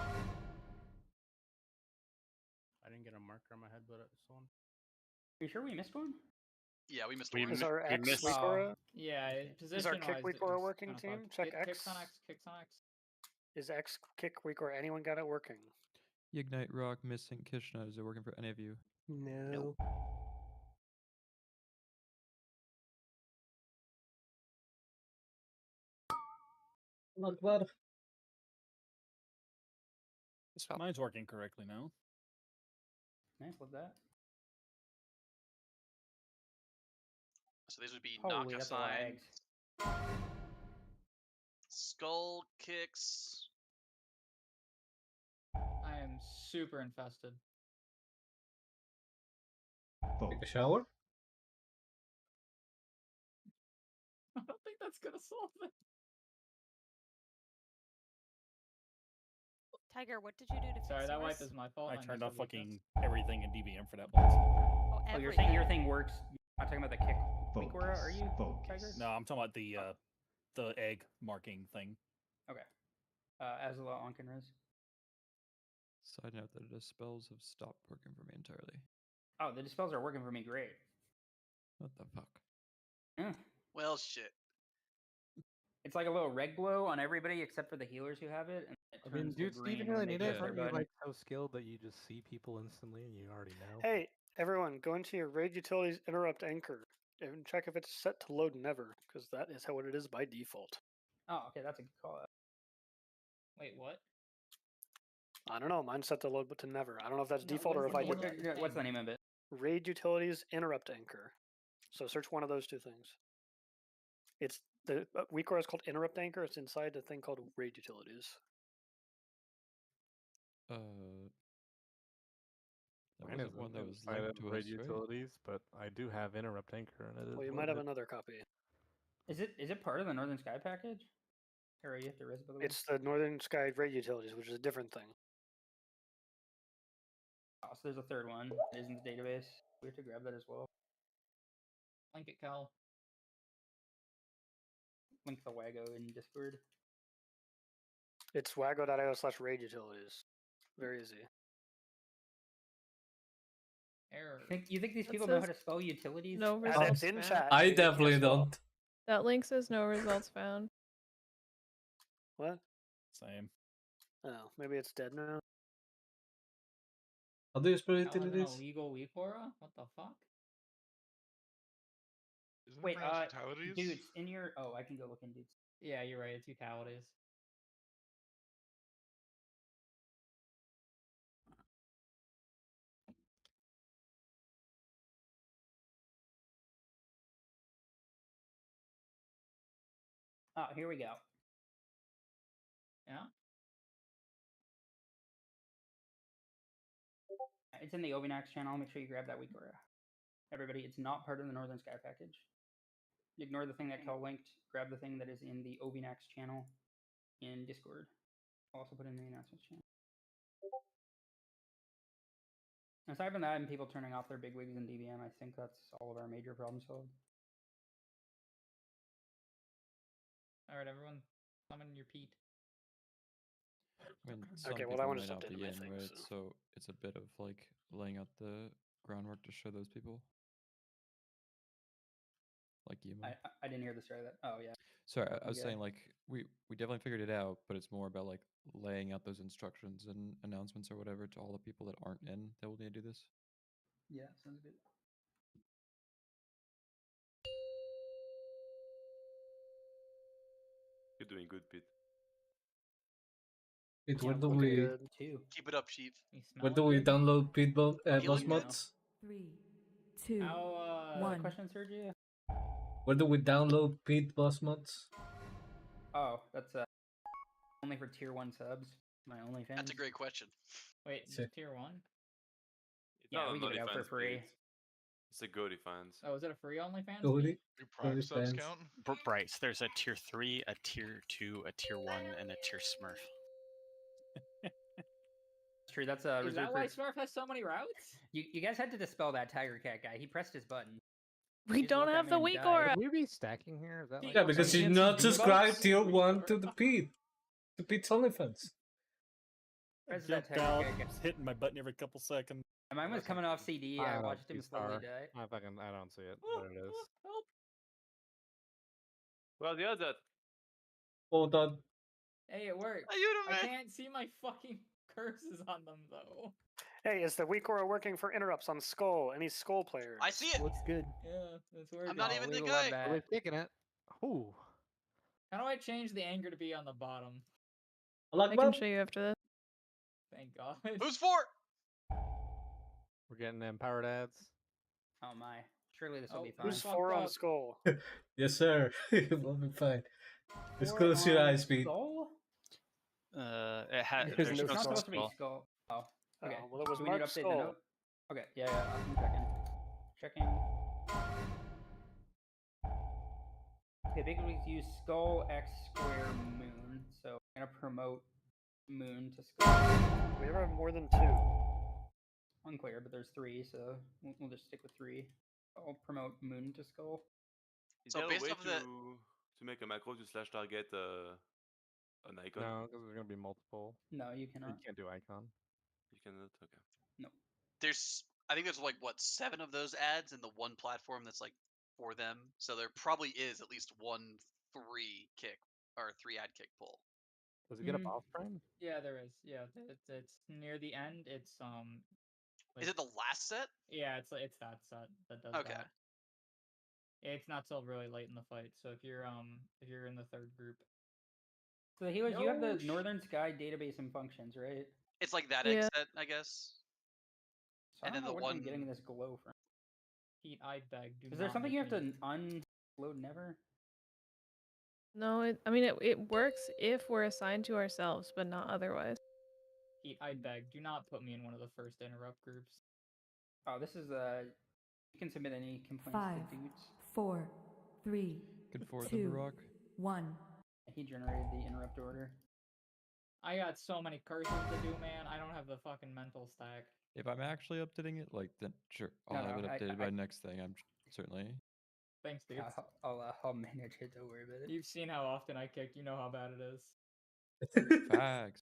didn't get a marker on my head, but it's on. Are you sure we missed one? Yeah, we missed We one. Is our X weak aura? Yeah, Is our position-wise, kick weak it aura was working, kinda team? fucked. Check Kicks X. on X. Kicks on X. Is X kick weak aura? Anyone got it working? Ignite Rock, Missing Kishna. Is it working for any of you? No. Not bad. Mine's working correctly now. Nice, love that. So these would be Holy, knock that's a lot of assigns, eggs. skull kicks. I am super infested. Take a shower? I don't think that's gonna solve it. Tiger, what did you do to fix Sorry, that wipe yours? is my fault. I messed turned up off with fucking this. everything in DBM for that boss. Oh, you're saying your thing works. You're not talking about the kick weak aura, are you, Tiger? No, I'm talking about the egg marking thing. Okay. Azula, Onk, and Riz. Side note that the spells have stopped working for me entirely. Oh, the dispels are working for me great. What the fuck? Yeah. Well, shit. It's like a little red glow on everybody except for the healers who have it. And it I mean, turns to dude, do you green even when really they need press it? their Aren't you button. like so skilled that you just see people instantly and you already know? Hey, everyone, go into your raid utilities interrupt anchor and check if it's set to load never, because that is how it is by default. Oh, okay, that's a good call out. Wait, what? I don't know. Mine's set to load but to never. I don't know if that's No, default what or is if I the did name that. of the What's the thing? name of it? Raid utilities interrupt anchor. So search one of those two things. It's the weak aura is called interrupt anchor. It's inside the thing called raid utilities. That Mine wasn't isn't one that was inside linked of to raid us, right? utilities, but I do have interrupt anchor in it. Well, you might have another copy. Is it part of the Northern Sky package? Or you have to res by the way? It's the Northern Sky raid utilities, which is a different thing. Oh, so there's a third one. It is in the database. We have to grab that as well. Link it, Cal. Link the Wago in Discord. It's wago.io/raid utilities. Very easy. Error. You think these That people know how says to spell utilities? No That's results in found. chat. I You can't definitely spell. don't. That link says no results found. What? Same. Oh, maybe it's dead now. How do you spell Cal has an utilities? illegal weak aura? What the fuck? Isn't Wait, it pronounced utilities? dudes, in your... Oh, I can go look in dudes. Yeah, you're right. It's utilities. Oh, here we go. Yeah? It's in the Ovinax channel. Make sure you grab that weak aura. Everybody, it's not part of the Northern Sky package. Ignore the thing that Cal linked. Grab the thing that is in the Ovinax channel in Discord. I'll also put it in the announcements channel. Aside from that and people turning off their big wigs in DBM, I think that's all of our major problems solved. Alright, everyone. Summon your Pete. I mean, some Okay, well, people that one might just not updated be my in, thing, right? so- So it's a bit of like laying out the groundwork to show those people. Like you. I didn't hear the start of that. Oh, yeah. Sorry, I was Okay. saying like we definitely figured it out, but it's more about like laying out those instructions and announcements or whatever to all the people that aren't in that will need to do this. Yeah, sounds good. You're doing good, Pete. Pete, Yeah, where do looking we good too. Keep it up, Chief. where do we download Pete boss Feeling good? mods? 3, 2, What's the 1. question, Sergio? Where do we download Pete boss mods? Oh, that's only for tier 1 subs. My OnlyFans. That's a great question. Wait, Sick. tier 1? It's Yeah, not we an give it out for OnlyFans free. Pete. It's a Goody fans. Oh, is it a free OnlyFans? Goody? Do Prime subs OnlyFans. count? Bryce, there's a tier 3, a tier 2, a tier 1, and a tier Smurf. That's true. That's Is reserved that for... why Smurf has so many routes? You guys had to dispel that Tiger Cat guy. He pressed his button. We Just don't let that have the man weak die. aura. Would we be stacking here? Is that like Yeah, because you you can't not see subscribe V-Bucks? tier 1 to the Pete. To Pete's OnlyFans. Press Jumped that Tiger out, Cat guy. just hitting my button every couple seconds. Mine was coming off CD. I don't watched him see slowly star. die. I don't see it. There it is. Help! Well, yeah, that. Hold on. Hey, it worked. I can't see my fucking curses on them though. Hey, is the weak aura working for interrupts on Skull? Any Skull players? I see it. Looks good. Yeah, that's working. I'm not even the guy. We're kicking it. Ooh. How do I change the anger to be on the bottom? I can show you after this. Thank God. Who's for? We're getting empowered ads. Oh my. Surely this will be fine. Who's 4 on Skull? Yes, sir. It will be fine. Just 4 close your on eyes, Pete. Skull? There's It's no not supposed to be skull. Skull. Oh. Okay. well, it was Do we need to marked update Skull. the note? Okay. Yeah, I'm checking. Checking. Okay, big leagues use Skull X Square Moon. So I'm gonna promote Moon to Skull. We ever have more than 2? Unclear, but there's 3, so we'll just stick with 3. I'll promote Moon to Skull. Is So there a based way off of that- to make a macro to slash target an icon? No, because there's gonna be multiple. No, you You cannot. can't do icon. You cannot. Okay. No. I think there's like what 7 of those ads in the one platform that's like for them. So there probably is at least 1 3 kick or 3 ad kick pull. Does it get a boss frame? Yeah, there is. Yeah, it's near the end. It's Is it the last set? Yeah, it's that set that does Okay. that. It's not till really late in the fight. So if you're in the third group. So Healers, you have the No Northern Sky database and functions, right? It's like that egg Yeah. set, I guess. So I And don't then know the what I'm one. getting this glow from. Pete, I beg. Do Is there not something make you have me to unload never? No, I mean it works if we're assigned to ourselves, but not otherwise. Pete, I beg. Do not put me in one of the first interrupt groups. Oh, this is you can submit any complaints 5, to dudes. 4, 3, Can forward them to 2, Rock. 1. He generated the interrupt order. I got so many curses to do, man. I don't have the fucking mental stack. If I'm actually updating it, like then sure, I'll No, have no, it updated by next thing. I'm certainly. Thanks, dude. Yeah, I'll manage it. Don't worry about it. You've seen how often I kick. You know how bad it is. Facts.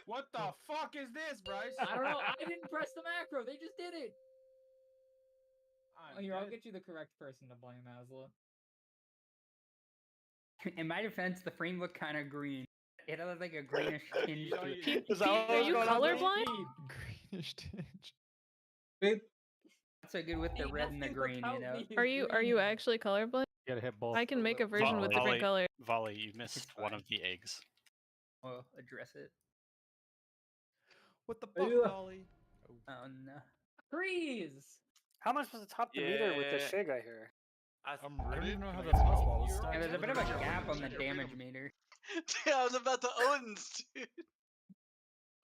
What the fuck is this, Bryce? I don't know. I didn't press the macro. They just did it. I'm Here, I'll dead. get you the correct person to blame, Asla. In my defense, the frame looked kind of green. It had like a greenish tinge to it. Pete, are you colorblind? Greenish tinge. Not so good with the red and the green, you know. Are you actually colorblind? You gotta hit both. I can make a version with different colors. Volley, you missed one of the eggs. I'll address it. What the Are fuck, you- Ollie? Oh no. Freeze! How am I supposed to top the meter with this Yeah. shig I hear? I don't even know how that's possible. This Yeah, there's a bit of a stack- gap on the damage meter. Dude, I was about to Odin's, dude.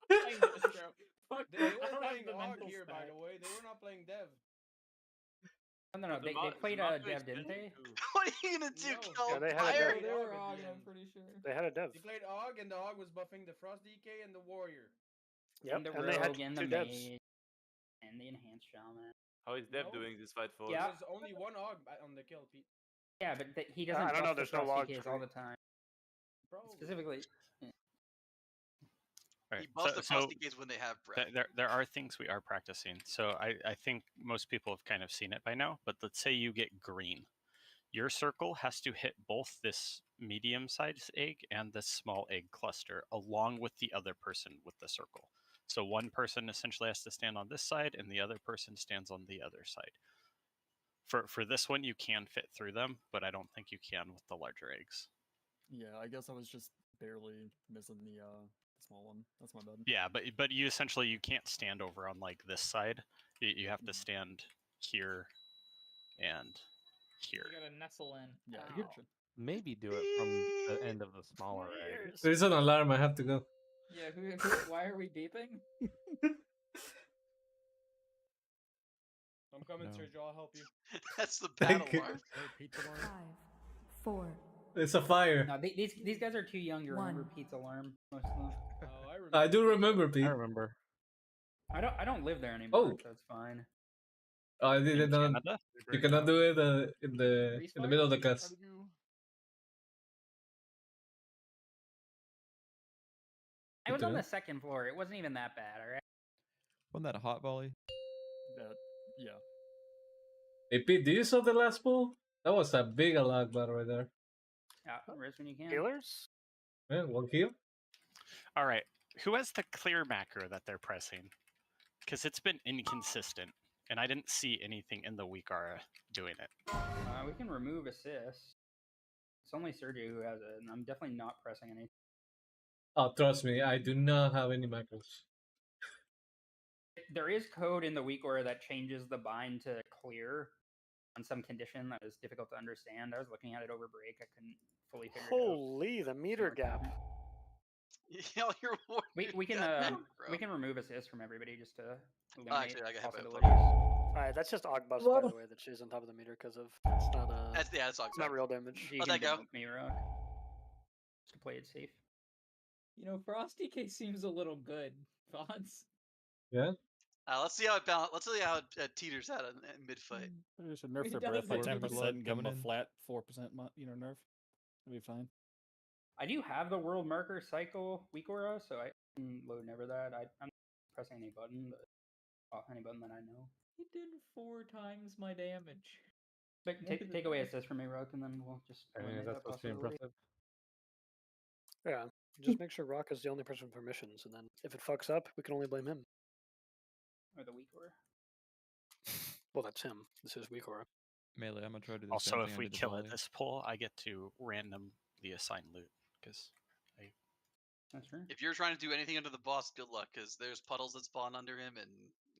Fuck, They I were don't have playing the Og mental here, by stack. the way. They were not playing Dev. No, The they mo- played the Mako Dev, is didn't they? What are you gonna do? No. Kill Yeah, they had a fire? dev. They were Og Og, at the I'm end. pretty sure. They had a dev. They played Og, and the Og was buffing the Frost DK and the Warrior. Yep, And the and they had rogue and the two devs. mage and the enhanced shaman. How is Dev No. doing this fight for Yeah. us? There's only one Og on the kill, Pete. Yeah, but he doesn't I don't know, buff the there's no Frost log DKs all tree. the time. Bro. Specifically. Right. He buffs the Frost DKs when they have breath. There are things we are practicing. So I think most people have kind of seen it by now, but let's say you get green. Your circle has to hit both this medium-sized egg and this small egg cluster, along with the other person with the circle. So one person essentially has to stand on this side, and the other person stands on the other side. For this one, you can fit through them, but I don't think you can with the larger eggs. Yeah, I guess I was just barely missing the small one. That's my bad. Yeah, but you essentially you can't stand over on like this side. You have to stand here and here. You gotta nestle in. Yeah, You could maybe do it from the end of the smaller egg. There's an alarm. I have to go. Yeah, why are we beeping? I'm coming, No. Sergio. I'll help you. That's the Thank battle you. alarm. 5, 4, It's a fire. No, these guys are too young to remember One. Pete's alarm. Most of them. Oh, I remember. I do remember, Pete. I remember. I don't live there anymore, Oh. so it's fine. Oh, I did In not. Canada? You cannot do it in the middle of the class. I was You on do? the second floor. It wasn't even that bad, alright? Wasn't that a hot volley? Yeah. Hey Pete, do you saw the last pool? That was a big lag battle right there. Yeah, rest when you can. Healers? Yeah, one kill. All right. Who has the clear macro that they're pressing? Because it's been inconsistent, and I didn't see anything in the weak aura doing it. We can remove assist. It's only Sergio who has it, and I'm definitely not pressing anything. Oh, trust me, I do not have any macros. There is code in the weak aura that changes the bind to clear on some condition that is difficult to understand. I was looking at it over break. I couldn't fully figure it out. Holy, the meter gap. Yeah, you're We can got macro. we can remove assist from everybody just to Oh, eliminate actually, I got hit by a possibilities. Alright, that's just Og buffs, by the way, that she's on top of the meter because of. It's not That's Og it's not real damage. You Let can that go. demote me, Rock. Just to play it safe. You know, Frost DK seems a little good. Thoughts? Yeah. Let's see how it balance. Let's see how it teeters out in mid fight. Maybe we should nerf He their does breath by it. 10% and give them Coming a in. flat 4% nerf. That'd be fine. I do have the world marker cycle weak aura, so I can load never that. I'm not pressing any button, but any button that I know. He did 4 times my damage. But take away assist from me, Rock, and then we'll just I mean, eliminate that's that supposed to be possibility. impressive. Yeah, just make sure Rock is the only person with permissions, and then if it fucks up, we can only blame him. Or the weak aura. Well, that's him. This is weak aura. Melee, I'm gonna try to do the Also, same if thing I we did to kill volley. at this pull, I get to randomly assign loot because That's true. If you're trying to do anything under the boss, good luck, because there's puddles that spawn under him, and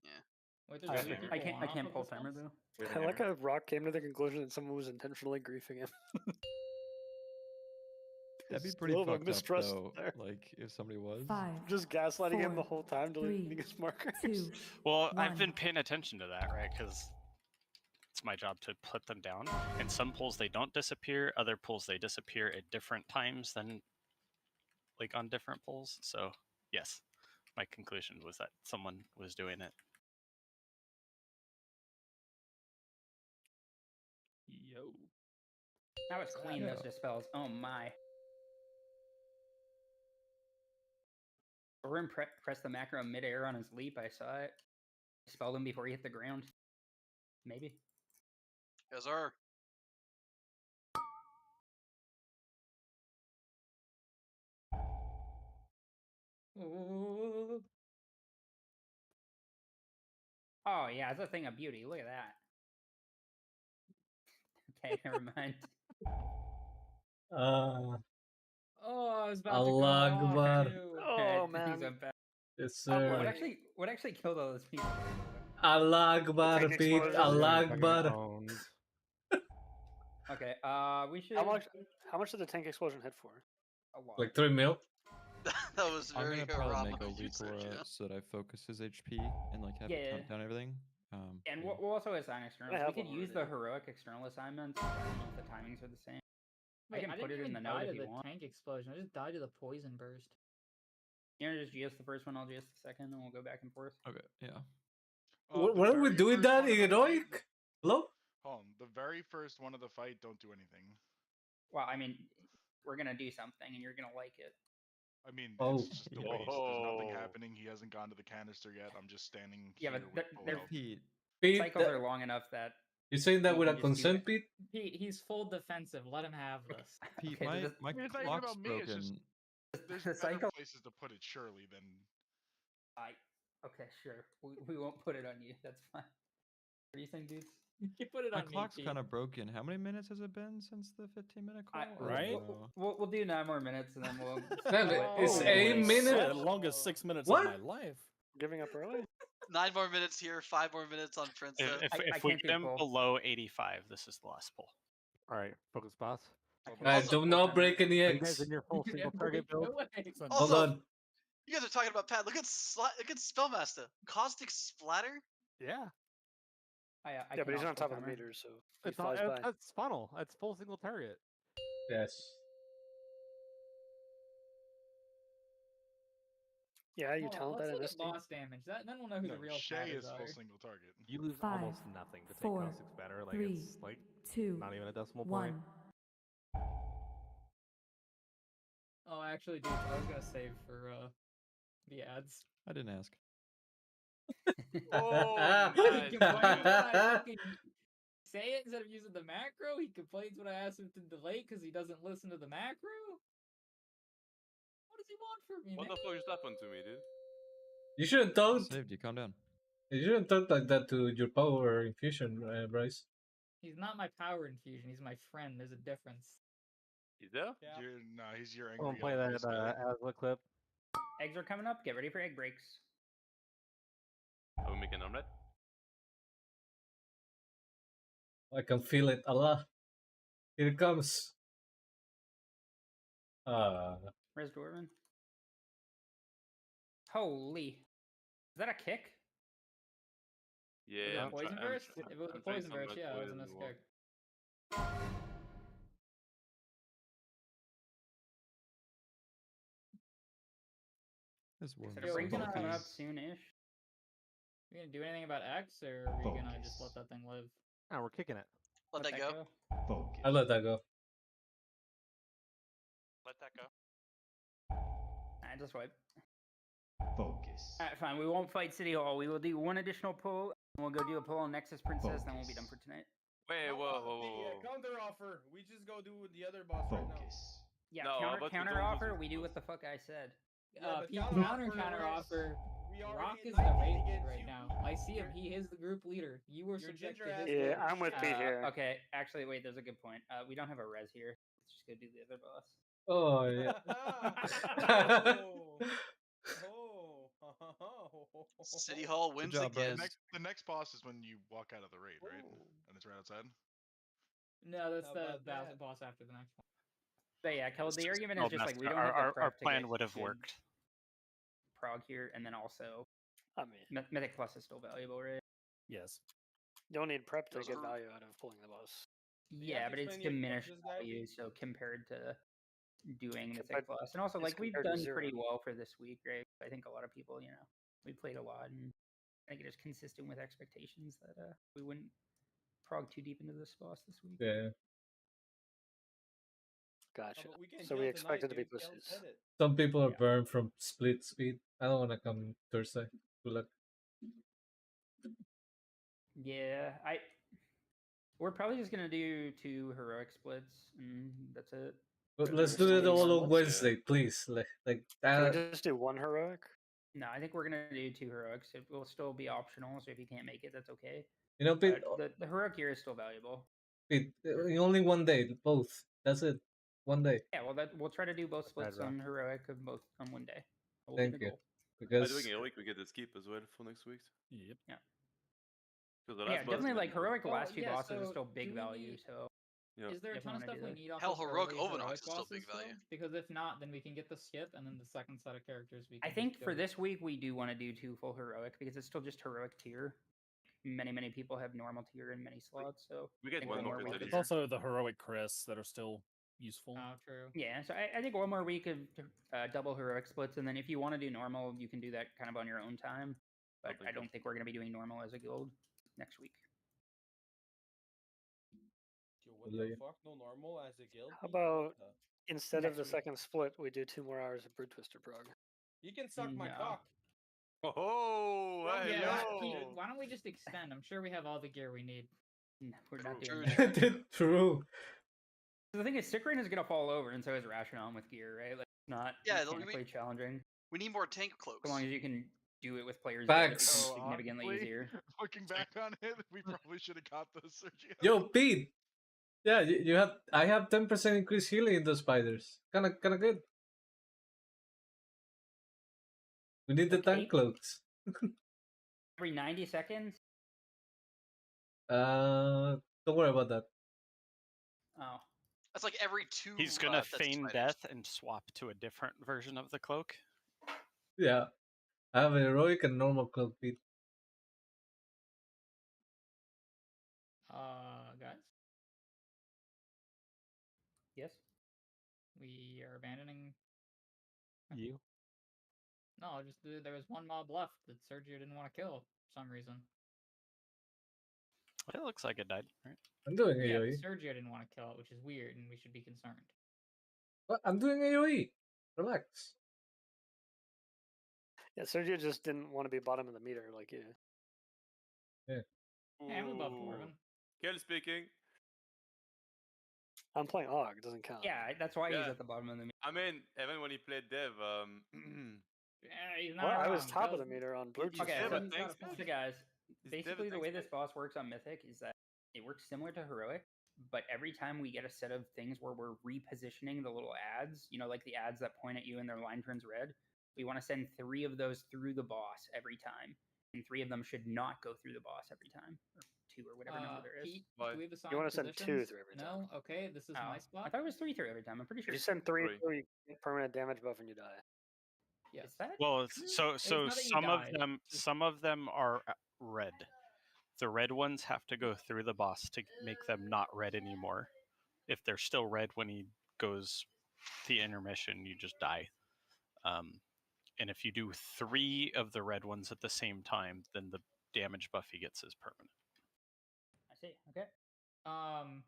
yeah. Wait, I- there's I can't pull timer though. I like how Rock came to the conclusion that someone was intentionally griefing him. That'd be There's pretty a little bit fucked of up mistrust though. there. Like if somebody was. 5, Just gaslighting him the 4, whole time, deleting 3, his markers. 2, Well, I've 1. been paying attention to that, right? Because it's my job to put them down. In some pools, they don't disappear. Other pools, they disappear at different times than, like, on different pools. So, yes, my conclusion was that someone was doing it. Yo. Now it's clean those dispels. Oh my. Orin pressed the macro mid-air on his leap. I saw it. Spelled him before he hit the ground. Maybe. Yes, sir. Ooh. Oh yeah, it's a thing of beauty. Look at that. Okay, never mind. Oh, I was about to go Allah off Akbar. too. Oh Things man. are bad. Yes, What sir. actually killed all those people? Allah Akbar, Tank Pete. explosion. Allah Fucking Akbar. owned. Okay, we should. How much did the tank explosion hit for? A lot. Like 3 mil. That was I'm very gonna probably make a Arama weak aura usage, yeah. so that I focus his HP and like have Yeah. it count down everything. And yeah. we'll also assign externals. I We have could one use already. the heroic external assignments. I don't know if the timings are the same. Wait, I can put didn't it in even the die note to if you the want. tank explosion. I just died to the poison burst. You know, just GS the first one, I'll GS the second, and we'll go back and forth. Okay, yeah. What are we very doing first that? one of the Heroic? fight- Hello? Hold on. The very first one of the fight, don't do anything. Well, I mean, we're gonna do something, and you're gonna like it. I mean, Oh. it's just a waste. There's nothing Yo. happening. He hasn't gone to the canister yet. I'm just standing Yeah, here but with they're- full they're- health. Pete, Pete, Cycles are long enough that you saying that we without can just do consent, Pete? He's full defensive. Let him have this. Pete, Okay, my this- my It's not even clock's about me, it's just- broken. There's the better cycle. places to put it, surely, than Okay, sure. We won't put it on you. That's fine. What do you think, dudes? You can put it My on me, clock's Pete. kind of broken. How many minutes has it been since the 15-minute call? Right? We'll do 9 more minutes, and then we'll. Damn it, it's 8 Holy minutes. shit, longest 6 minutes What? of my life. Giving up early? 9 more minutes here, 5 more minutes on Princess. If we get him below 85, this is the last pull. All right, focus boss. Do not break any Are you guys eggs. in your full single target build? Hold Also, on. you guys are talking about Pat. Look at Spellmaster. Caustic Splatter? Yeah. Yeah, but he's on top of the meter, so he It's all, flies by. that's funnel. That's full single target. Yes. Yeah, you Hold on, talent let's that in look this at team. boss damage. Then we'll know who the real Shay patters is are. full single target. You lose 5, almost nothing to take 4, caustic spatter. Like 3, it's like 2, not even a decimal 1. point. Oh, actually, dude, I was gonna save for the ads. I didn't ask. Oh, he complains when I fucking say it instead of using the macro. He complains when I ask him to delay because he doesn't listen to the macro. What does he want from me, What man? the fuck just happened to me, dude? You shouldn't talk. Saved you. Calm down. You shouldn't talk like that to your power infusion, Bryce. He's not my power infusion. He's my friend. There's a difference. He's there? Nah, he's your angry. Don't play that Asla clip. Eggs are coming up. Get ready for egg breaks. Are we making omelet? I can feel it. Allah. Here it comes. Where's Dwarven? Holy. Is that a kick? Yeah, I'm Poison try- I'm burst? try- If it was I'm a trying poison some burst, red yeah, it was a poison miss as well. kick. This worm So is the breaks so are coming up bulky. soon-ish. We gonna do anything about X, or are we gonna just let that thing live? No, we're kicking it. Let that go. I let that go. Let that go. Alright, just wipe. Alright, fine. We won't fight City Hall. We will do one additional pull, and we'll go do a pull on Nexus Princess, then we'll be done for tonight. Wait, whoa, whoa, The whoa. counter offer. We just go do the other boss right now. Yeah, No, counter, but we counter don't do offer, this we do boss. what the fuck I said. Yeah, but Pete, counter counter offer, offer. we already Rock hit is the 19 rage against right you. now. I see him. He is the group leader. You were Your subject ginger to ass his. Yeah, little I'm with Pete here. Okay, actually, wait, there's a good point. We don't have a res here. Let's just go do the other boss. Oh yeah. City Hall wins job, again. Bryce. The next boss is when you walk out of the raid, right? And it's right outside. No, that's How the about that? boss after the next one. But yeah, Kel, the argument is Well, just like we that's- don't have the our prep to plan get would have good worked. prog here, and then also I mean, Mythic Plus is still valuable, right? Yes. You don't need prep to Those get are- value out of pulling the boss. you have Yeah, to but it's explain the diminished eclipses, guy, value, Pete? so compared to doing Mythic Compared- Plus, and also it's like we've compared to done zero. pretty well for this week, right? I think a lot of people, we played a lot, and I think it is consistent with expectations that we wouldn't prog too deep into this boss this week. Yeah. Gotcha. but we can So kill we expect it tonight, to be dude. Kel pussies. said it. Some people are burned from split speed. I don't want to come Thursday. Good luck. Yeah, we're probably just gonna do 2 heroic splits, and that's it. But Because let's there's do so it many all more on months. Wednesday, please. Like Can we that. just do 1 heroic? No, I think we're gonna do 2 heroics. It will still be optional, so if you can't make it, that's okay. You know, Pete, But the heroic here is still valuable. Pete, only one day, both. That's it. One day. Yeah, well, we'll try to do both splits Rock. on heroic of both on one day. That will be Thank the you. goal. By Because doing heroic, we get the skip as well for next week. Yep. Yeah. Because the Yeah, last boss is definitely gonna like be heroic Oh, last 2 yeah, bosses is so still big do we value. need- So Yeah. Is there a ton of Definitely stuff wanna we do need that. off Hell, of the heroic early Ovinox heroic is still big bosses still? value. Because if not, then we can get the skip, and then the second set of characters we can I think just for go- this week we do want to do 2 full heroic because it's still just heroic tier. Many people have normal tier in many slots, so We I get think one more week credit is- It's also the heroic Chris that are still useful. Oh, true. Yeah, so I think 1 more week of double heroic splits, and then if you want to do normal, you can do that kind of on your own time. But I don't think we're going to be doing normal as a guild next week. Yo, what the fuck? No normal as a guild? How Pete? What about the- instead of the Next week. second split, we do 2 more hours of Brood Twister prog? You can suck my No. cock. Oh, From hey, the Yeah, last, Pete, dude. why don't we just extend? I'm sure we have all the gear we need. No, we're not True, doing true. that. True. The thing is, Sickrin is going to fall over, and so is Rashinon with gear, right? Like, it's not Yeah, mechanically challenging. We need more tank cloaks. As long as you can do it with players Facts. that So become significantly honestly, easier. looking back on it, we probably should have got those Sergio. Yo, Pete. Yeah, you have. I have 10% increased healing in those spiders. Kinda good. We need the tank cloaks. Every 90 seconds? Don't worry about that. Oh. That's like every 2. He's gonna Fist feign spiders. death and swap to a different version of the cloak. Yeah, I have a heroic and normal cloak, Pete. Guys, Yes. we are abandoning. You? No, just there was 1 mob left that Sergio didn't want to kill for some reason. It looks like it died, right? I'm doing Yeah, AoE. but Sergio didn't want to kill it, which is weird, and we should be concerned. But I'm doing AoE. Relax. Yeah, Sergio just didn't want to be bottom of the meter like you. Yeah. Hey, I'm above Dwarven. Kel speaking. I'm playing Og, doesn't count. Yeah, that's why he's Yeah. at the bottom of the I mean, even when he played Dev, Yeah, he's not Well, I was wrong. top of Kel's- the meter on Blue He's Okay, Dev, so, but thanks, so guys, Dev, basically the way thanks, this boss works on Mythic is that it works similar to Heroic, but every time we get a set of things where we're repositioning the little ads, like the ads that point at you and their line turns red, we want to send 3 of those through the boss every time, and 3 of them should not go through the boss every time, or 2 or whatever number there is. Pete, do we have assigned You want to send 2 positions? through every No? time. Okay, this is Oh, my spot. I thought it was 3 through every time. I'm pretty If sure. you send 3 3. through, you get permanent damage buff and you die. Yes. Is that? Well, so not that you some of die, them are red. The red ones have to go through the boss to make them not red anymore. If they're still red when he goes the intermission, you just die. And if you do 3 of the red ones at the same time, then the damage buff he gets is permanent. I see. Okay. Can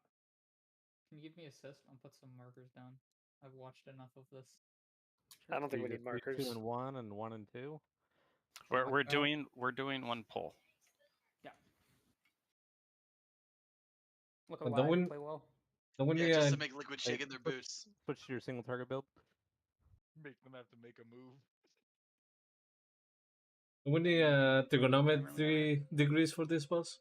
you give me assist? I'll put some markers down. I've watched enough of this. I don't think we Either need markers. 2 and 1 and 1 and 2. We're doing one pull. Yeah. Look And alive, don't play well. Don't Yeah, we, just to make Liquid shake in their switch- boots. Switch to your single target build. Make them have to make a move. we need trigonometry degrees for this boss?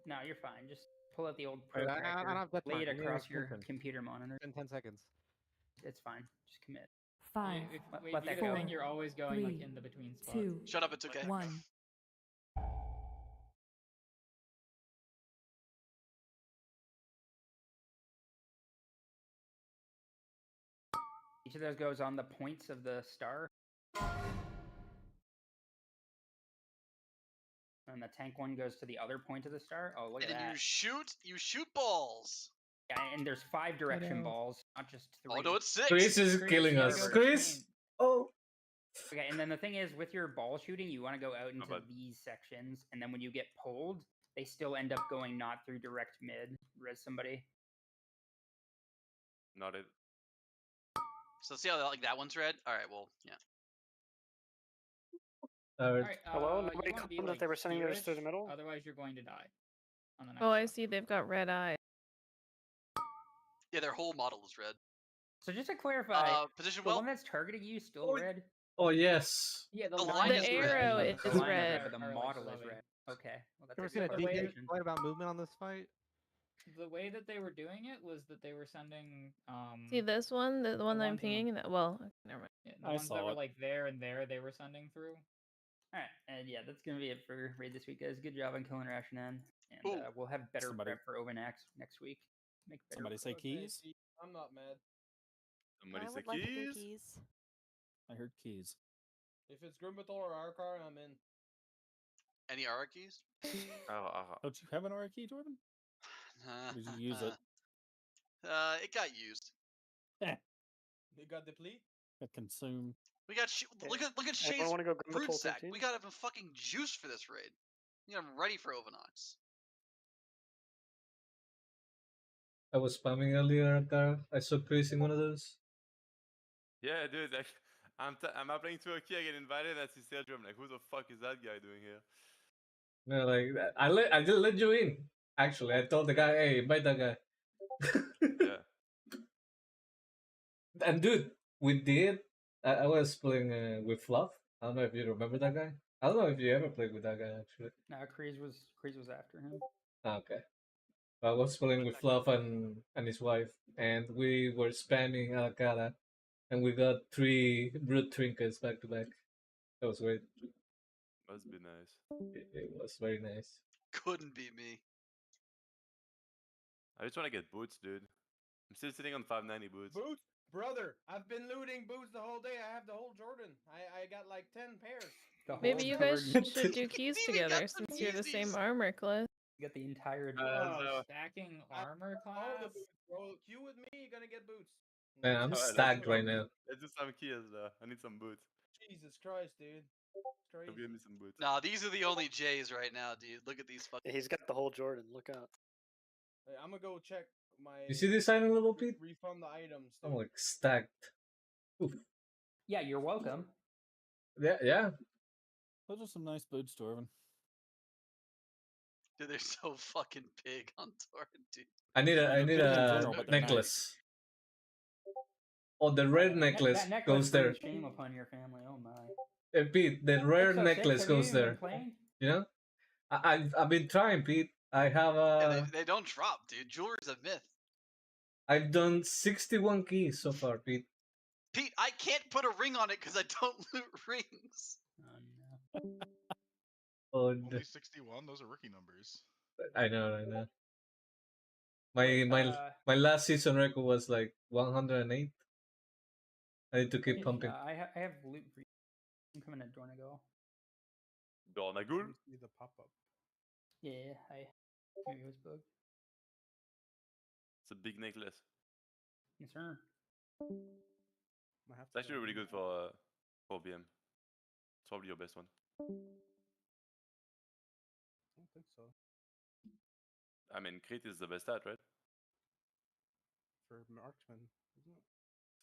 No, you're fine. Just pull out the old Alright, protractor, I don't have that lay it time. Give me across like your 10. computer monitor. In 10 seconds. it's fine. Just commit. 5, If Let you that get a go. thing, you're always going like 3, in the between spots. 2, Shut up, it's okay. 1. Each of those goes on the points of the star. And the tank one goes to the other point of the star. Oh, look at And that. you shoot balls. Yeah, and there's 5 direction balls, not just 3. Oh no, it's 6. Chris is killing us. Whatever. Chris. Oh. Okay, and then the thing is, with your ball shooting, you want to go out into these sections, and then when you get pulled, they still end up going not through direct mid. Res somebody. Not it. So see how like that one's red? Alright, well, yeah. Alright, Hello? you Nobody wanna be, claimed that like, they were sending theirs through the steerish, middle? Otherwise, you're going to die. On the next Oh, I see. They've got red eyes. Yeah, their whole model is red. So just to clarify, position the well. one that's targeting you still red? Oh yes. Yeah, The line The is arrow red. is The line red. but the Are, like, model is slowing. red. Okay, well that's You ever a seen a good the way DJ clarification. complain about movement on this fight? The way that they were doing it was that they were sending See this one, the one that I'm ones in the- pinging. Well, never mind. yeah, the ones that were like there and there they were sending through. Alright, and yeah, that's gonna be it for raid this week, guys. Good job on killing Rashanan. And Ooh. we'll have better Somebody- prep for Overnax next week. Make better Somebody say prep. keys? I'm not mad. Somebody I say would like to do keys. keys. I heard keys. If it's Grumbator or Arkar, I'm in. Any ARA keys? Don't you have an RA key, Jordan? Or did you use it? It got used. You got deplete? Got consumed. We got look at Anyone Shane's wanna go brood Grimble sack. 13? We got him fucking juiced for this raid. We got him ready for Ovanox. I was spamming earlier, Carl. I saw Chris in one of those. Yeah, dude. Like, I'm applying to a key. I get invited. And I see Sergio. I'm like, who the fuck is that guy doing here? No, like I did let you in. Actually, I told the guy, "Hey, invite that guy." Yeah. And dude, we did. I was playing with Fluff. I don't know if you remember that guy. I don't know if you ever played with that guy actually. No, Kreese was after him. Okay. I was playing with Fluff and his wife, and we were spamming Alcala, and we got 3 brute trinkets back to back. That was great. Must be nice. It was very nice. Couldn't be me. I just want to get boots, dude. I'm still sitting on 590 boots. Boots? Brother, I've been looting boots the whole day. I have the whole Jordan. I got like 10 pairs. Maybe you guys should do keys together since you're the same armor class. You got the entire Stacking armor class. Bro, queue with me, you're gonna get boots. Man, I'm stacked right now. Let's do some keys, I need some boots. Jesus Christ, dude. Crazy. Come give me some boots. Nah, these are the only J's right now, dude. Look at these fucking. Yeah, he's got the whole Jordan. Look out. Hey, I'm gonna go check my. You see this item level, Pete? Refund the items. Dude. I'm like stacked. Oof. Yeah, you're welcome. Yeah. Those are some nice boots, Jordan. Dude, they're so fucking big on Torrent, dude. I need a necklace. Oh, the red necklace That necklace goes there. brings shame upon your family. Oh my. Hey, Pete, the rare 606, necklace have you goes even there. playing? You know, I've been trying, Pete. I have Yeah, they don't drop, dude. Jewelry's a myth. I've done 61 keys so far, Pete. Pete, I can't put a ring on it because I don't loot rings. Oh, Only 61? Those are rookie numbers. I know. My last season record was like 108. I need to keep pumping. I have loot for you. I'm coming at Dornago. Dornagul? See the pop up. Yeah, maybe it was bugged. It's a big necklace. Yes, sir. Might have It's actually really good for BM. It's probably your best one. I don't think so. I mean, crit is the best stat, right? For marksman, isn't it?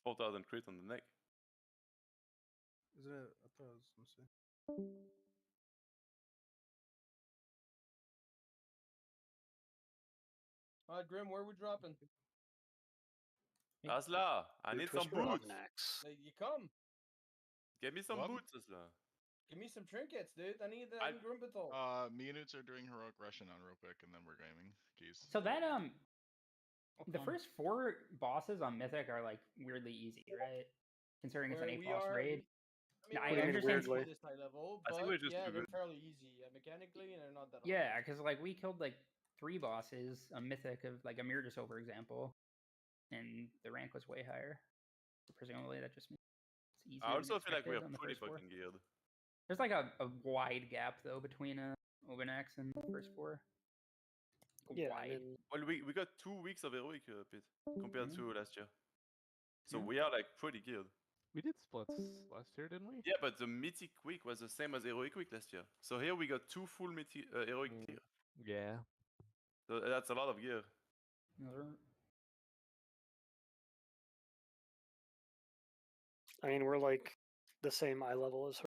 4,000 crit on the neck. Isn't it? I thought it was. Let's see. Alright, Grim, where we dropping? Asla, I need some boots. Hey, you come. Get me some What? boots, Asla. Give me some trinkets, dude. I need Grumbator. Me and Oots are doing heroic Russian on real quick, and then we're gaming keys. So that The first 4 bosses on Mythic are like weirdly easy, right? Considering it's an Where 8 we boss are, raid. I mean, I we're understand. weirdly this high level, I think but we're just yeah, too they're good. fairly easy mechanically, and they're not that hard. Yeah, because like we killed like 3 bosses on Mythic of like a Mirdaso, for example, and the rank was way higher. So presumably that just means it's easier. I also than feel like we are expected on the pretty first 4. fucking geared. There's like a wide gap though between Obanax and the first 4. Yeah, I Wide. mean, Well, we got 2 weeks of heroic, Pete, compared Mm-hmm. to last year. So Yeah. we are like pretty geared. We did splits last year, didn't we? Yeah, but the mythic week was the same as heroic week last year. So here we got 2 full heroic tier. Yeah. So that's a lot of gear. I mean, we're like the same eye level as